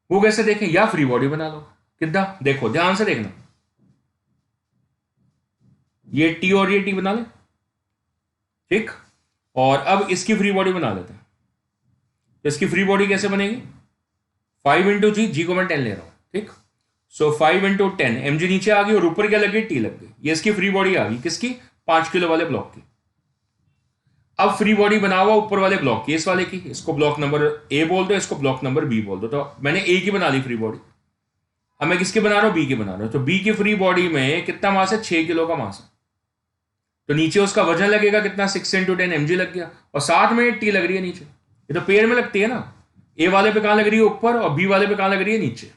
वो कैसे देखें, या फ्री बॉडी बना लो, कितना देखो ध्यान से देखना, ये टी और ये टी बना ले, ठीक, और अब इसकी फ्री बॉडी बना लेते हैं। तो इसकी फ्री बॉडी कैसे बनेगी, 5 इंटू जी, जी को मैं 10 ले रहा हूं, ठीक, सो 5 इंटू 10, एम जी नीचे आ गई और ऊपर क्या लग गई, टी लग गई। ये इसकी फ्री बॉडी आ गई, किसकी, 5 किलो वाले ब्लॉक की। अब फ्री बॉडी बना हुआ ऊपर वाले ब्लॉक की, इस वाले की, इसको ब्लॉक नंबर ए बोल दो, इसको ब्लॉक नंबर बी बोल दो। तो मैंने ए की बना ली फ्री बॉडी, अब मैं किसकी बना रहा हूं, बी की बना रहा हूं। तो बी की फ्री बॉडी में कितना मास है, 6 किलो का मास है, तो नीचे उसका वजन लगेगा कितना, 6 इंटू 10 एमजी लग गया, और साथ में टी लग रही है नीचे, ये तो पेड़ में लगती है ना, ए वाले पे कहां लग रही है ऊपर, और बी वाले पे कहां लग रही है नीचे।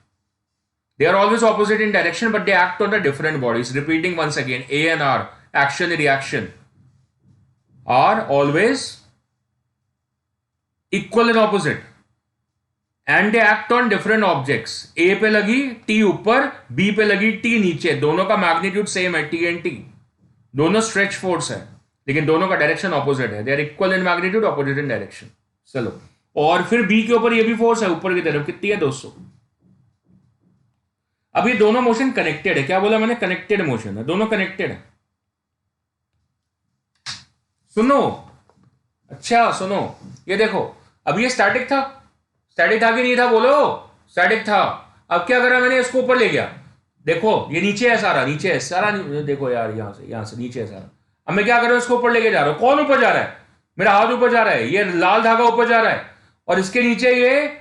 They are always opposite in direction but they act on the different bodies. Repeating once again, A and R, action reaction are always equal and opposite, and they act on different objects. A पे लगी T ऊपर, B पे लगी T नीचे, दोनों का magnitude same है, T and T, दोनों स्ट्रेच फोर्स है, लेकिन दोनों का डायरेक्शन ऑपोजिट है, they are equal in magnitude, opposite in direction. चलो, और फिर बी के ऊपर ये भी फोर्स है, ऊपर की तरफ कितनी है, 200। अब ये दोनों मोशन कनेक्टेड है, क्या बोला मैंने, कनेक्टेड मोशन है, दोनों कनेक्टेड है। सुनो, अच्छा सुनो, ये देखो, अब ये स्टैटिक था, स्टैटिक था कि नहीं था, बोलो। स्टैटिक था। अब क्या करा मैंने, इसको ऊपर ले गया। देखो ये नीचे है सारा, नीचे है सारा, देखो यार यहां से नीचे है सारा। अब मैं क्या कर रहा हूं, इसको ऊपर लेके जा रहा हूं। कौन ऊपर जा रहा है, मेरा हाथ ऊपर जा रहा है, ये लाल धागा ऊपर जा रहा है। और इसके नीचे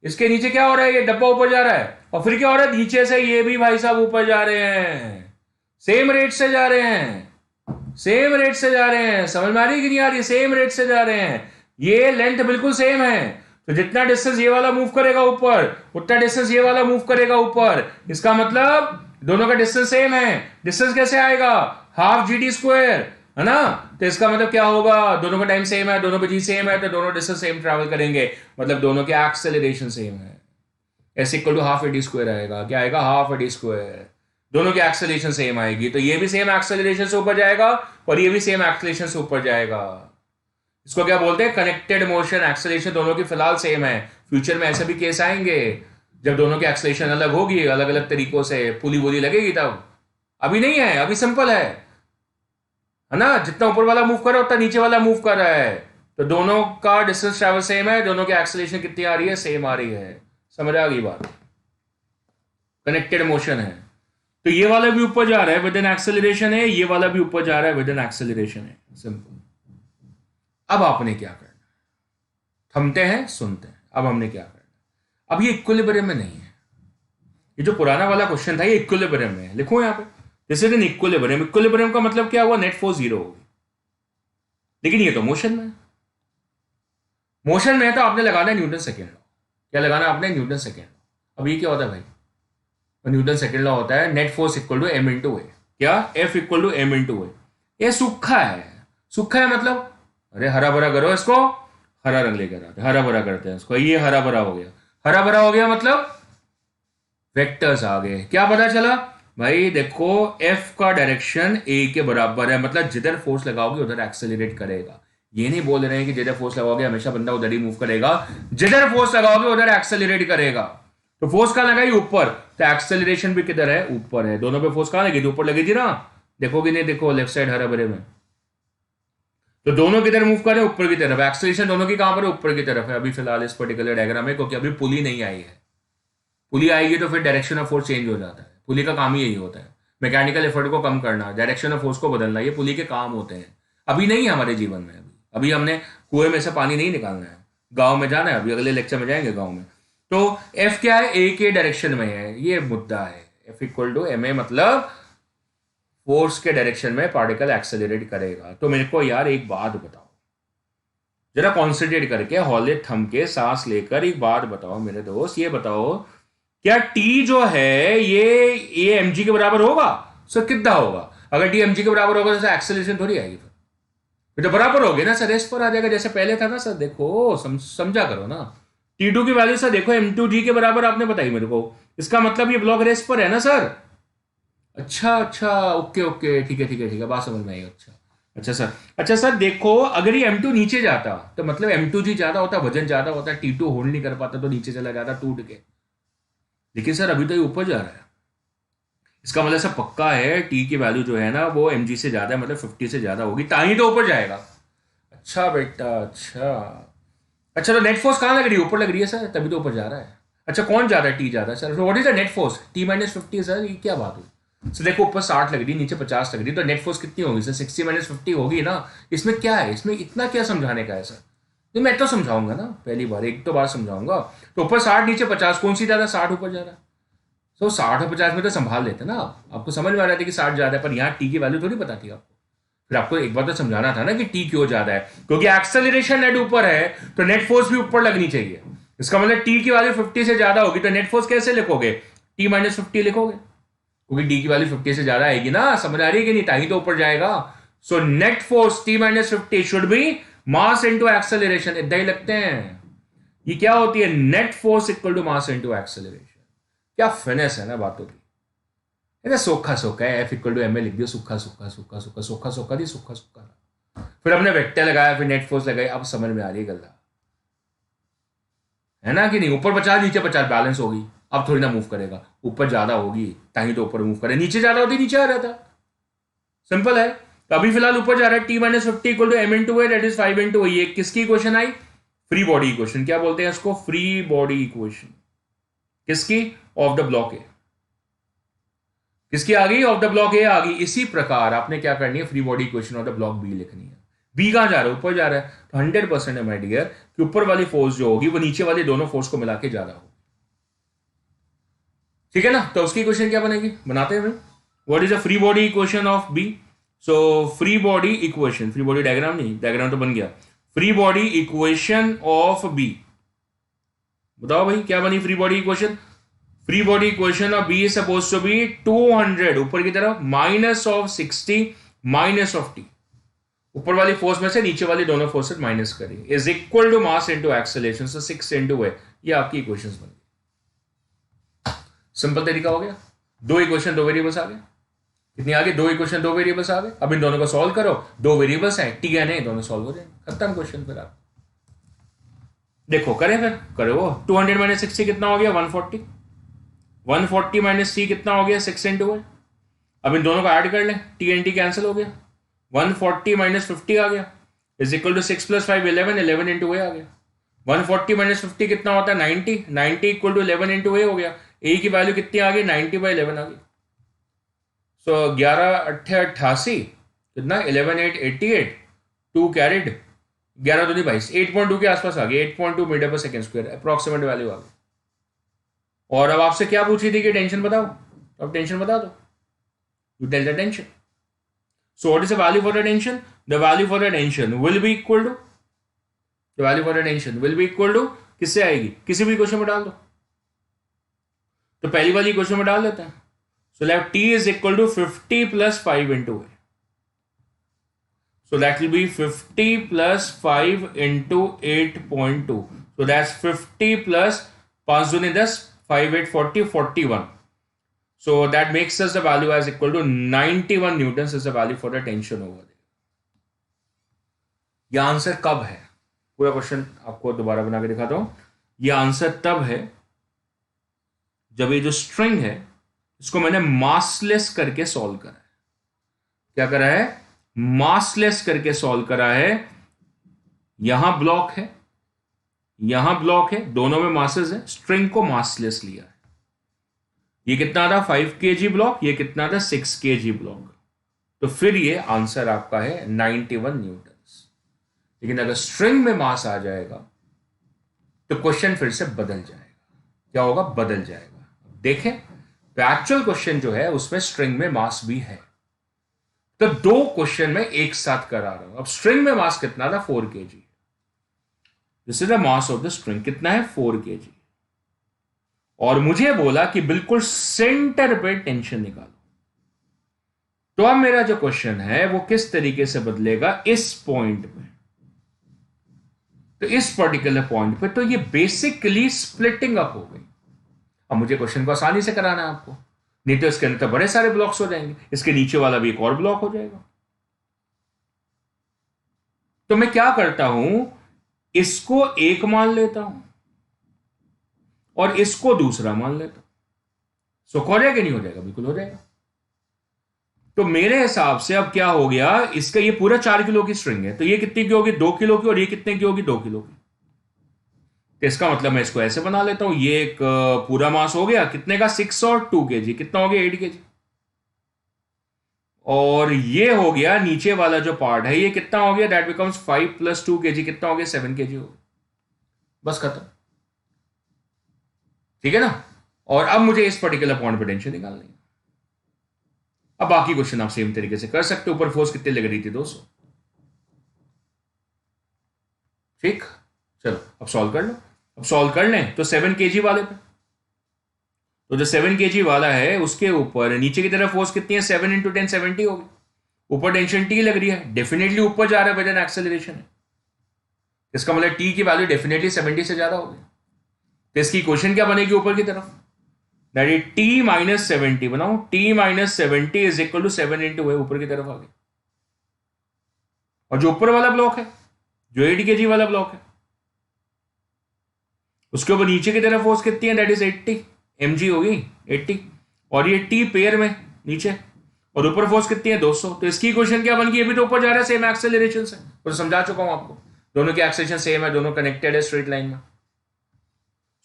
इसके नीचे क्या हो रहा है, ये डब्बा ऊपर जा रहा है। और फिर क्या हो रहा है, नीचे से ये भी भाई साहब ऊपर जा रहे हैं, सेम रेट से जा रहे हैं, सेम रेट से जा रहे हैं। समझ में आ रही है कि नहीं आ रही, सेम रेट से जा रहे हैं। ये लेंथ बिल्कुल सेम है, तो जितना डिस्टेंस ये वाला मूव करेगा ऊपर, उतना डिस्टेंस ये वाला मूव करेगा ऊपर। इसका मतलब दोनों का डिस्टेंस सेम है। डिस्टेंस कैसे आएगा, हाफ जी टी स्क्वायर, है ना। तो इसका मतलब क्या होगा, दोनों का टाइम सेम है, दोनों पे जी सेम है, तो दोनों डिस्टेंस सेम ट्रैवल करेंगे, मतलब दोनों के एक्सेलरेशन सेम है। S equal to half A D square आएगा, क्या आएगा, हाफ ए डी स्क्वायर। दोनों की एक्सेलरेशन सेम आएगी, तो ये भी सेम एक्सेलरेशन से ऊपर जाएगा और ये भी सेम एक्सेलरेशन से ऊपर जाएगा। इसको क्या बोलते हैं, कनेक्टेड मोशन। एक्सेलरेशन दोनों की फिलहाल सेम है। फ्यूचर में ऐसे भी केस आएंगे जब दोनों की एक्सेलरेशन अलग होगी, अलग अलग तरीकों से पुली बोली लगेगी तब। अभी नहीं है, अभी सिंपल है ना। जितना ऊपर वाला मूव कर रहा है उतना नीचे वाला मूव कर रहा है, तो दोनों का डिस्टेंस ट्रैवल सेम है, दोनों की एक्सेलरेशन कितनी आ रही है, सेम आ रही है। समझ आ गई बात, कनेक्टेड मोशन है। तो ये वाला भी ऊपर जा रहा है विद एन एक्सेलरेशन है, ये वाला भी ऊपर जा रहा है विद एन एक्सेलरेशन है, सिंपल। अब आपने क्या करना, थमते हैं सुनते हैं। अब हमने क्या करना, अब ये इक्विलिब्रियम में नहीं है। ये जो पुराना वाला क्वेश्चन था ये इक्विलिब्रियम में है, लिखो यहां पे this is an equilibrium. Equilibrium का मतलब क्या हुआ, नेट फोर्स जीरो होगी। लेकिन ये तो मोशन में है, मोशन में है तो आपने लगाना है न्यूटन सेकेंड लॉ। क्या लगाना है आपने, न्यूटन सेकेंड लॉ। अब ये क्या होता है भाई, न्यूटन सेकेंड लॉ होता है net force equal to m into a. क्या, F equal to m into a. ये सूखा है, सूखा है मतलब, अरे हरा भरा करो इसको, हरा रंग लेकर आते, हरा भरा करते हैं इसको। ये हरा भरा हो गया, हरा भरा हो गया मतलब वेक्टर्स आ गए। क्या पता चला भाई, देखो एफ का डायरेक्शन ए के बराबर है, मतलब जिधर फोर्स लगाओगे उधर एक्सेलरेट करेगा। ये नहीं बोल रहे हैं कि जिधर फोर्स लगाओगे हमेशा बंदा उधर ही मूव करेगा, जिधर फोर्स लगाओगे उधर एक्सेलरेट करेगा। तो फोर्स कहां लगाई, ऊपर, तो एक्सेलरेशन भी किधर है, ऊपर है। दोनों पे फोर्स कहां लगी थी, ऊपर लगी थी ना। देखोगे नहीं, देखो लेफ्ट साइड हरा भरे में, तो दोनों किधर मूव कर रहे हैं, ऊपर की तरफ। एक्सेलरेशन दोनों की कहां पर है, ऊपर की तरफ है अभी फिलहाल इस पर्टिकुलर डायग्राम में, क्योंकि अभी पुली नहीं आई है। पुली आएगी तो फिर डायरेक्शन ऑफ फोर्स चेंज हो जाता है। पुली का काम ही यही होता है, मैकेनिकल एफर्ट को कम करना, डायरेक्शन ऑफ फोर्स को बदलना, ये पुली के काम होते हैं। अभी नहीं है हमारे जीवन में, अभी हमने कुएं में से पानी नहीं निकालना है, गांव में जाना है। अभी अगले लेक्चर में जाएंगे गांव में। तो एफ क्या है, ए के डायरेक्शन में है, ये मुद्दा है। F equal to M A मतलब फोर्स के डायरेक्शन में पार्टिकल एक्सेलरेट करेगा। तो मेरे को यार एक बात बताओ, जरा कॉन्सेंट्रेट करके हौले थम के सांस लेकर एक बात बताओ मेरे दोस्त, ये बताओ क्या टी जो है ये एम जी के बराबर होगा, सर कितना होगा। अगर टी एम जी के बराबर होगा तो एक्सेलरेशन थोड़ी आएगी, फिर तो बराबर हो गया ना सर, रेस्ट पर आ जाएगा जैसे पहले था ना सर। देखो समझा करो ना, T2 की वैल्यू सर देखो M2G के बराबर आपने बताई मेरे को, इसका मतलब ये ब्लॉक रेस्ट पर है ना सर। अच्छा ओके ओके, ठीक है, बात समझ में आई। अच्छा सर देखो, अगर ये M2 नीचे जाता तो मतलब M2G ज्यादा होता, वजन ज्यादा होता, T2 होल्ड नहीं कर पाता तो नीचे चला जाता टूट के। लेकिन सर अभी तो ये ऊपर जा रहा है, इसका मतलब सब पक्का है टी की वैल्यू जो है ना वो mg से ज्यादा है, मतलब 50 से ज्यादा होगी ताही तो ऊपर जाएगा। अच्छा बेटा, अच्छा तो नेट फोर्स कहां लग रही है, ऊपर लग रही है सर, तभी तो ऊपर जा रहा है। अच्छा कौन ज्यादा है, टी ज्यादा है sir. What is the net force, T minus 50 sir, ये क्या बात हुई। सर देखो ऊपर 60 लग रही है, नीचे 50 लग रही है, तो नेट फोर्स कितनी होगी सर, 60 माइनस 50 होगी ना। इसमें क्या है, इसमें इतना क्या समझाने का है सर। तो मैं तो समझाऊंगा ना, पहली बार एक तो बार समझाऊंगा। तो ऊपर 60 नीचे 50, कौन सी ज्यादा, 60 ऊपर जा रहा है। तो 60 और 50 में तो संभाल लेते ना आपको समझ में आ रहा था कि 60 ज्यादा है, पर यहाँ टी की वैल्यू थोड़ी पता थी आपको। फिर आपको एक बार तो समझाना था ना कि टी क्यों ज्यादा है, क्योंकि एक्सेलरेशन नेट ऊपर है तो नेट फोर्स भी ऊपर लगनी चाहिए। इसका मतलब टी की वैल्यू 50 से ज्यादा होगी तो नेट फोर्स कैसे लिखोगे, टी माइनस 50 लिखोगे, क्योंकि टी की वैल्यू 50 से ज्यादा आएगी ना। समझ आ रही है कि नहीं, ताही तो ऊपर जाएगा। So net force T minus 50 should be mass into acceleration, इतना ही लगते हैं। ये क्या होती है, net force equal to mass into acceleration. क्या फिनेस है ना बातों की, सोखा है, F equal to M A लिख दिया, सूखा दी सूखा। फिर हमने वेक्टर लगाया, फिर नेट फोर्स लगाई, अब समझ में आ रही है गल्ला, है ना कि नहीं। ऊपर 50 नीचे 50 बैलेंस होगी, अब थोड़ी ना मूव करेगा, ऊपर ज्यादा होगी ताही तो ऊपर मूव करे, नीचे ज्यादा होती नीचे आ रहा था, सिंपल है। तो अभी फिलहाल ऊपर जा रहा है, T minus 50 equal to m into a, that is 5 into a. किसकी क्वेश्चन आई, फ्री बॉडी इक्वेशन, क्या बोलते हैं इसको, फ्री बॉडी इक्वेशन। किसकी, ऑफ द ब्लॉक ए। किसकी आ गई, ऑफ द ब्लॉक ए आ गई। इसी प्रकार आपने क्या करनी है, free body equation of the block B लिखनी है। बी कहां जा रहा है, ऊपर जा रहा है, तो 100% है माय डियर कि ऊपर वाली फोर्स जो होगी वो नीचे वाली दोनों फोर्स को मिला के ज्यादा होगी। ठीक है ना, तो उसकी इक्वेशन क्या बनेगी, बनाते हैं। What is a free body equation of B. So free body equation, free body diagram नहीं, डायग्राम तो बन गया। Free body equation of B, बताओ भाई क्या बनी free body equation. Free body equation of B is suppose to be 200 ऊपर की तरफ minus of 60 minus of T, ऊपर वाली फोर्स में से नीचे वाली दोनों फोर्सेस माइनस करें, is equal to mass into acceleration, so 6 into ए। ये आपकी इक्वेशंस बन गई। सिंपल तरीका हो गया, दो इक्वेशन दो वेरिएबल्स आ गए। कितनी आ गई, दो इक्वेशन दो वेरिएबल्स आ गए। अब इन दोनों को सॉल्व करो, दो वेरिएबल्स हैं, टी एन ए, दोनों सॉल्व हो जाएंगे, खत्म क्वेश्चन। फिर आप देखो, करें फिर करो। 200 माइनस 60 कितना हो गया, 140। 140 माइनस सी कितना हो गया, 6 इंटू ए। अब इन दोनों को ऐड कर लें, टी एन टी कैंसिल हो गया, 140 माइनस 50 आ गया, is equal to 6 plus 5 11, 11 into a आ गया। 140 माइनस 50 कितना होता है, 90, 90 इक्वल टू 11 इंटू ए हो गया। ए की वैल्यू कितनी आ गई, 90/11 आ गई। सो 11 8 88 कितना, 11 8 88, 2 कैरिड, 11 2 22, 8.2 के आसपास आ गई, 8.2 metre per second square approximate value आ गई। और अब आपसे क्या पूछी थी कि टेंशन बताओ, अब टेंशन बता दो, you tell the tension. So what is the value for the tension? The value for the tension will be equal to, the value for the tension will be equal to किससे आएगी, किसी भी equation में डाल दो। तो पहली वाली इक्वेशन में डाल देते हैं। So let T is equal to 50 plus 5 into A. So that will be 50 plus 5 into 8.2. So that's 50 plus 5 दूनी 10, 5 8 40, 41. So that makes us the value as equal to 91 newtons is the value for the tension over there. यह answer कब है, पूरा question आपको दोबारा बना के दिखाता हूं। यह आंसर तब है जब ये जो स्ट्रिंग है इसको मैंने मासलेस करके सॉल्व करा है। क्या करा है, मासलेस करके सॉल्व करा है। यहां ब्लॉक है, यहां ब्लॉक है, दोनों में मासेस है, स्ट्रिंग को मासलेस लिया है। ये कितना था, 5 kg ब्लॉक, ये कितना था, 6 kg ब्लॉक। तो फिर ये आंसर आपका है 91 न्यूटन। लेकिन अगर स्ट्रिंग में मास आ जाएगा तो क्वेश्चन फिर से बदल जाएगा। क्या होगा, बदल जाएगा। देखें, तो एक्चुअल क्वेश्चन जो है उसमें स्ट्रिंग में मास भी है। तो दो क्वेश्चन में एक साथ करा रहा हूं। अब स्ट्रिंग में मास कितना था, 4 kg। This is the mass of the string, कितना है, 4 kg। और मुझे बोला कि बिल्कुल सेंटर पे टेंशन निकालो। तो अब मेरा जो क्वेश्चन है वो किस तरीके से बदलेगा, इस पॉइंट पे, तो इस पर्टिकुलर पॉइंट पे। तो ये बेसिकली स्प्लिटिंग अप हो गई। अब मुझे क्वेश्चन को आसानी से कराना है आपको, नहीं तो इसके अंदर तो बड़े सारे ब्लॉक्स हो जाएंगे, इसके नीचे वाला भी एक और ब्लॉक हो जाएगा। तो मैं क्या करता हूं, इसको एक मान लेता हूं और इसको दूसरा मान लेता हूं। सो हो जाएगा, नहीं हो जाएगा, बिल्कुल हो जाएगा। तो मेरे हिसाब से अब क्या हो गया, इसका ये पूरा 4 किलो की स्ट्रिंग है, तो ये कितनी की होगी, 2 किलो की, और ये कितने की होगी, 2 किलो की। तो इसका मतलब मैं इसको ऐसे बना लेता हूं, ये एक पूरा मास हो गया कितने का, 6 और 2 kg, कितना हो गया, 8 kg। और ये हो गया नीचे वाला जो पार्ट है, ये कितना हो गया, दैट बिकम्स 5 + 2 kg, कितना हो गया, 7 kg हो गया। बस खत्म, ठीक है ना। और अब मुझे इस पर्टिकुलर पॉइंट पे टेंशन निकालनी है। अब बाकी क्वेश्चन आप सेम तरीके से कर सकते हो। ऊपर फोर्स कितनी लग रही थी, 200। ठीक, चलो अब सॉल्व कर लो। अब सॉल्व कर लें तो 7 kg वाले पे, तो जो 7 kg वाला है उसके ऊपर नीचे की तरफ फोर्स कितनी है, 7 × 10 70 होगी। ऊपर टेंशन टी लग रही है, डेफिनेटली ऊपर जा रहा है, वजन एक्सेलरेशन है। इसका मतलब टी की वैल्यू डेफिनेटली 70 से ज्यादा होगी। तो इसकी इक्वेशन क्या बनेगी ऊपर की तरफ, दैट इज टी माइनस 70 बनाओ, T minus 70 is equal to 7 × A, ऊपर की तरफ आ गई। और जो ऊपर वाला ब्लॉक है, जो 8 kg वाला ब्लॉक है, उसके ऊपर नीचे की तरफ फोर्स कितनी है, दैट इज 80 mg होगी, 80। और ये टी पेयर में नीचे, और ऊपर फोर्स कितनी है, 200। तो इसकी इक्वेशन क्या बन गई, अभी तो ऊपर जा रहा है सेम एक्सेलरेशन से, तो समझा चुका हूं आपको। दोनों की एक्सेलरेशन सेम है, दोनों कनेक्टेड है स्ट्रेट लाइन में।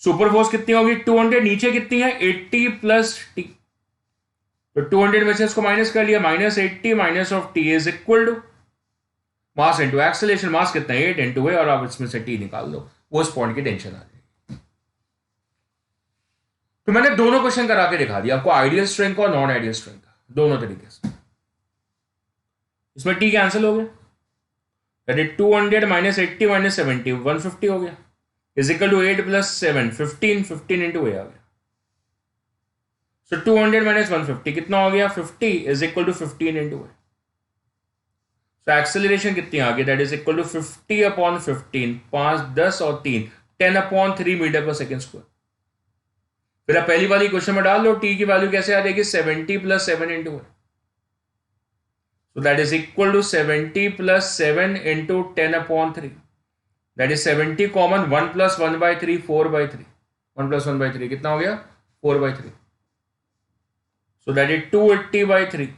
सुपर फोर्स कितनी होगी 200, नीचे कितनी है 80 प्लस टी, तो 200 में से इसको माइनस कर लिया, -80 minus of T is equal to mass into acceleration. Mass कितना है 8 इंटू ए, और आप इसमें से टी निकाल दो, वो उस पॉइंट की टेंशन आ जाएगी। तो मैंने दोनों क्वेश्चन करा के दिखा दिया आपको, आइडियल स्ट्रेंथ का और नॉन आइडियल स्ट्रेंथ का, दोनों तरीके से। इसमें टी कैंसिल हो गया, 200 माइनस 80 माइनस 70 150 हो गया, is equal to 8 plus 7 15, 15 into a आ गया। सो 200 माइनस 150 कितना हो गया 50, is equal to 15 into A. So acceleration कितनी आ गई, that is equal to 50 upon 15, 5 10 और 3 10 upon 3 metre per second square. फिर आप पहली वाली क्वेश्चन में डाल लो, टी की वैल्यू कैसे आ जाएगी 70 plus 7 into A. So that is equal to 70 plus 7 into 10 upon 3. That is 70 common, 1 plus 1 by 3, 4 by 3. 1 plus 1 by 3 कितना हो गया 4 by 3. So that is 280 by 3.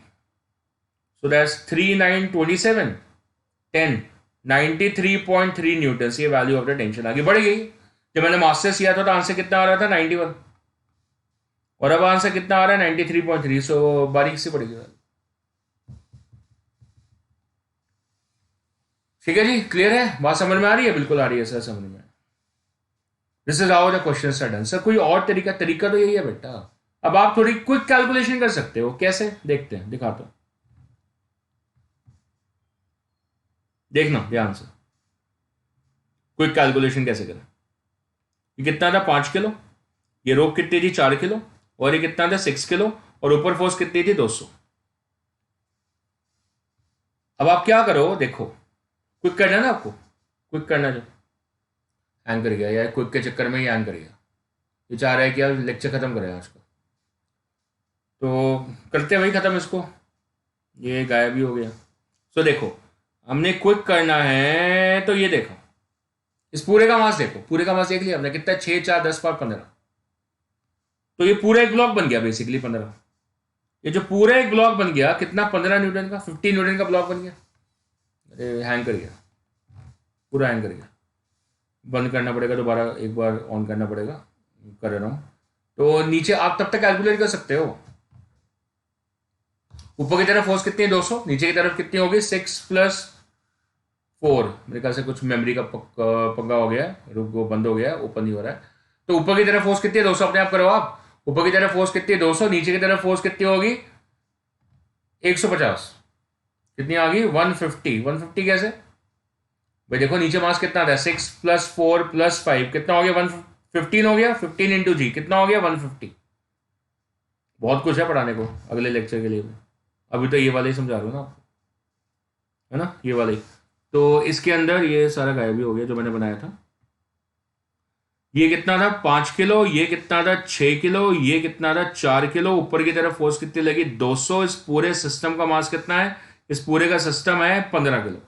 So that's 3927 10 93.3 Newton. ये वैल्यू ऑफ द टेंशन आगे बढ़ गई। जब मैंने masters किया था तो आंसर कितना आ रहा था 91, और अब आंसर कितना आ रहा है 93.3। सो बारीक से बढ़ गई। ठीक है जी, क्लियर है, बात समझ में आ रही है? बिल्कुल आ रही है सर, समझ में। This is how the question are done. Sir कोई और तरीका तो यही है बेटा। अब आप थोड़ी क्विक कैलकुलेशन कर सकते हो, कैसे देखते हैं, दिखाता हूं, देखना ध्यान से क्विक कैलकुलेशन कैसे करें। ये कितना था 5 किलो, ये रोप कितनी थी 4 किलो, और ये कितना था 6 किलो, और ऊपर फोर्स कितनी थी 200। अब आप क्या करो, देखो क्विक करना ना आपको, क्विक करना, जो हैंग कर गया या क्विक के चक्कर में ही हैंग कर गया, ये चाह रहा है कि यार लेक्चर खत्म करें आज का, तो करते वही खत्म इसको, ये गायब ही हो गया। सो देखो हमने क्विक करना है, तो ये देखो इस पूरे का मास देखो, पूरे का मास देख लिया हमने कितना 6 4 10 5 15, तो ये पूरा एक ब्लॉक बन गया बेसिकली 15। ये जो पूरा एक ब्लॉक बन गया कितना 15 न्यूटन का, 15 न्यूटन का ब्लॉक बन गया। अरे हैंग कर गया, पूरा हैंग कर गया, बंद करना पड़ेगा, दोबारा एक बार ऑन करना पड़ेगा, कर रहा हूँ। तो नीचे आप तब तक कैलकुलेट कर सकते हो, ऊपर की तरफ फोर्स कितनी है 200, नीचे की तरफ कितनी होगी 6 प्लस 4, मेरे ख्याल से कुछ मेमोरी का पंगा हो गया है, रुक वो बंद हो गया है, ओपन नहीं हो रहा है। तो ऊपर की तरफ फोर्स कितनी है 200, अपने आप करो आप, ऊपर की तरफ फोर्स कितनी है 200, नीचे की तरफ फोर्स कितनी होगी 150, कितनी आ गई 150। 150 कैसे भाई, देखो नीचे मास कितना था 6 प्लस 4 प्लस 5, कितना हो गया 115 हो गया, 15 इंटू जी कितना हो गया 150। बहुत कुछ है पढ़ाने को अगले लेक्चर के लिए, अभी तो ये वाले ही समझा रहा हूँ ना आपको, है ना, ये वाले। तो इसके अंदर ये सारा गायब ही हो गया जो मैंने बनाया था। ये कितना था 5 किलो, ये कितना था 6 किलो, ये कितना था 4 किलो, ऊपर की तरफ फोर्स कितनी लगी 200। इस पूरे सिस्टम का मास कितना है, इस पूरे का सिस्टम है 15 किलो।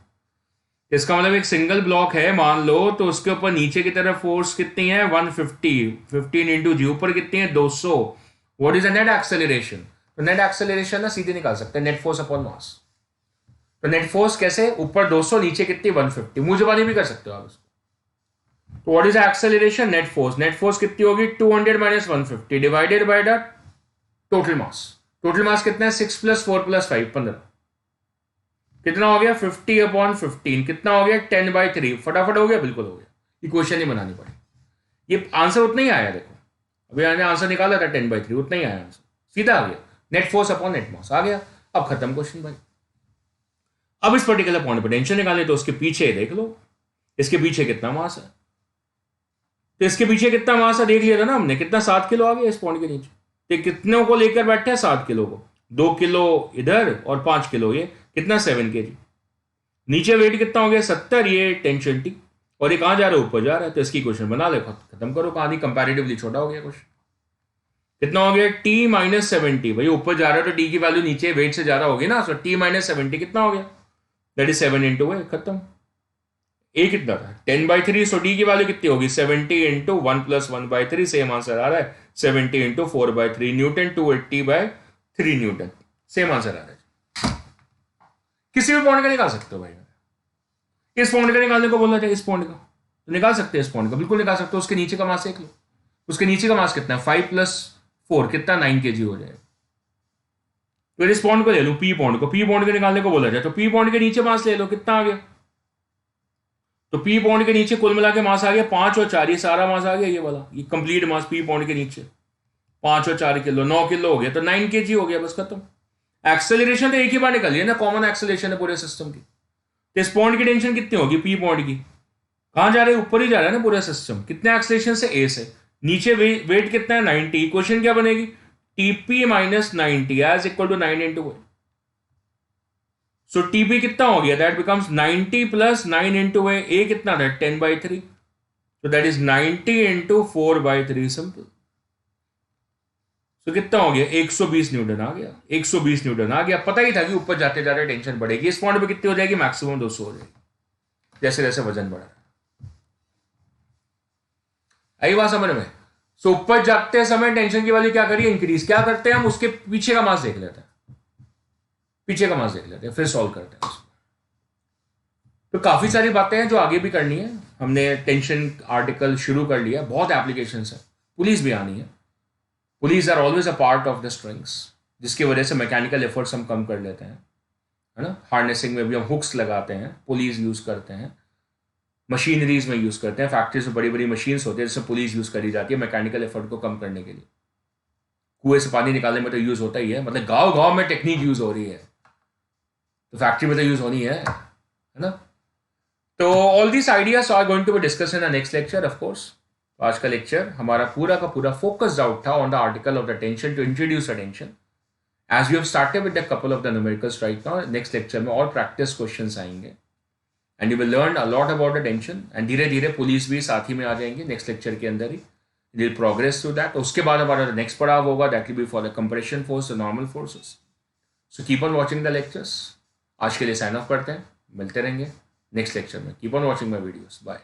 इसका मतलब एक सिंगल ब्लॉक है मान लो, तो उसके ऊपर नीचे की तरफ फोर्स कितनी है 150, 15 इंटू जी, ऊपर कितनी है 200। What is the net acceleration, तो नेट एक्सेलरेशन ना सीधे निकाल सकते हैं, नेट फोर्स अपॉन मास। तो नेट फोर्स कैसे, ऊपर 200 नीचे कितनी 150, मुंह जुबानी भी कर सकते हो आप इसको। तो what is acceleration, net force, net force कितनी होगी 200 minus 150 divided by the total mass. Total mass कितना है 6 प्लस 4 प्लस 5 15, कितना हो गया 50 अपॉन 15, कितना हो गया 10 बाई 3। फटाफट हो गया, बिल्कुल हो गया, इक्वेशन नहीं बनानी पड़ी। ये आंसर उतना ही आया, देखो अभी मैंने आंसर निकाला था 10 बाई 3, उतना ही आया आंसर, सीधा आ गया, नेट फोर्स अपॉन नेट मास आ गया। अब खत्म क्वेश्चन भाई। अब इस पर्टिकुलर पॉइंट पर टेंशन निकाले, तो उसके पीछे देख लो, इसके पीछे कितना मास है, तो इसके पीछे कितना मास है देख लिया था ना हमने, कितना 7 किलो आ गया इस पॉइंट के नीचे। तो कितनों को लेकर बैठे हैं 7 किलो को, 2 किलो इधर और 5 किलो ये, कितना 7 kg। नीचे वेट कितना हो गया 70, ये टेंशन टी, और ये कहां जा रहा है ऊपर जा रहा है, तो इसकी क्वेश्चन बना ले, खत्म करो, कहानी कंपैरेटिवली छोटा हो गया क्वेश्चन। कितना हो गया t माइनस 70, भाई ऊपर जा रहा है तो t की वैल्यू नीचे वेट से ज्यादा होगी ना, तो t माइनस 70 कितना हो गया, दैट इज 7 इंटू ए, खत्म। ए कितना था 10 बाई 3, सो डी की वैल्यू कितनी होगी 70 into 1 plus 1 by 3, same answer आ रहा है 70 into 4 by 3 newton, 280 by 3 newton, same answer आ रहा है। किसी भी पॉइंट का निकाल सकते हो भाई, इस पॉइंट का निकालने को बोला जाए, इस पॉइंट का तो निकाल सकते हैं, इस पॉइंट का बिल्कुल निकाल सकते हो। उसके नीचे का मास देख लो, उसके नीचे का मास कितना है, 5 + 4 कितना 9 kg हो जाएगा। फिर इस पॉइंट को ले लो, पी पॉइंट को, पी पॉइंट के निकालने को बोला जाए तो पी पॉइंट के नीचे मास ले लो, कितना आ गया, तो पी पॉइंट के नीचे कुल मिला के मास आ गया 5 और 4, ये सारा मास आ गया, ये वाला, ये कंप्लीट मास पी पॉइंट के नीचे 5 और 4 किलो, 9 किलो हो गया, तो 9 kg हो गया, बस खत्म। एक्सेलरेशन तो एक ही बार निकली है ना, कॉमन एक्सेलरेशन है पूरे सिस्टम की। तो इस पॉइंट की टेंशन कितनी होगी, पी पॉइंट की, कहां जा रहे हैं, ऊपर ही जा रहा है ना पूरा सिस्टम, कितने एक्सेलरेशन से, ए से। नीचे वेट कितना है, 90, इक्वेशन क्या बनेगी, TP minus 90 as equal to 9 into ए। सो टीपी कितना हो गया, दैट बिकम्स 90 + 9 इंटू ए कितना था, 10/3, so that is 90 into 4/3 simple. तो कितना हो गया, 120 न्यूटन आ गया, 120 न्यूटन आ गया। पता ही था कि ऊपर जाते जाते टेंशन बढ़ेगी, इस पॉइंट पे कितनी हो जाएगी, मैक्सिमम 200 हो जाएगी जैसे जैसे वजन बढ़ा। आई बात समझ में। सो ऊपर जाते समय टेंशन की वैल्यू क्या करिए, इंक्रीज। क्या करते हैं हम, उसके पीछे का मास देख लेते हैं, पीछे का मास देख लेते हैं, फिर सॉल्व करते हैं उसको। तो काफी सारी बातें हैं जो आगे भी करनी है। हमने टेंशन आर्टिकल शुरू कर लिया, बहुत एप्लीकेशंस है, पुलिस भी आनी है। Pulleys are always a part of the strings, जिसकी वजह से मैकेनिकल एफर्ट्स हम कम कर लेते हैं, है ना। हार्नेसिंग में भी हम हुक्स लगाते हैं, पुलिस यूज करते हैं, मशीनरीज में यूज करते हैं, फैक्ट्रीज में बड़ी बड़ी मशीन्स होती है जिससे पुलिस यूज करी जाती है मैकेनिकल एफर्ट को कम करने के लिए। कुएं से पानी निकालने में तो यूज होता ही है, मतलब गांव गांव में टेक्निक यूज हो रही है, तो फैक्ट्री में तो यूज होनी है ना। तो all this ideas are going to be discuss in the next lecture of course. आज का लेक्चर हमारा पूरा का पूरा फोकस्ड आउट था on the article of the tension, to introduce the tension. As we have started with the couple of the numericals right now, next lecture में और practice questions आएंगे and you will learn a lot about the tension. And धीरे धीरे police भी साथ ही में आ जाएंगे next lecture के अंदर ही, विल प्रोग्रेस टू दैट। उसके बाद हमारा नेक्स्ट पड़ाव होगा, that will be for the compression force, the normal forces. So keep on watching the lectures. आज के लिए साइन ऑफ करते हैं, मिलते रहेंगे नेक्स्ट लेक्चर में। Keep on watching my videos, bye.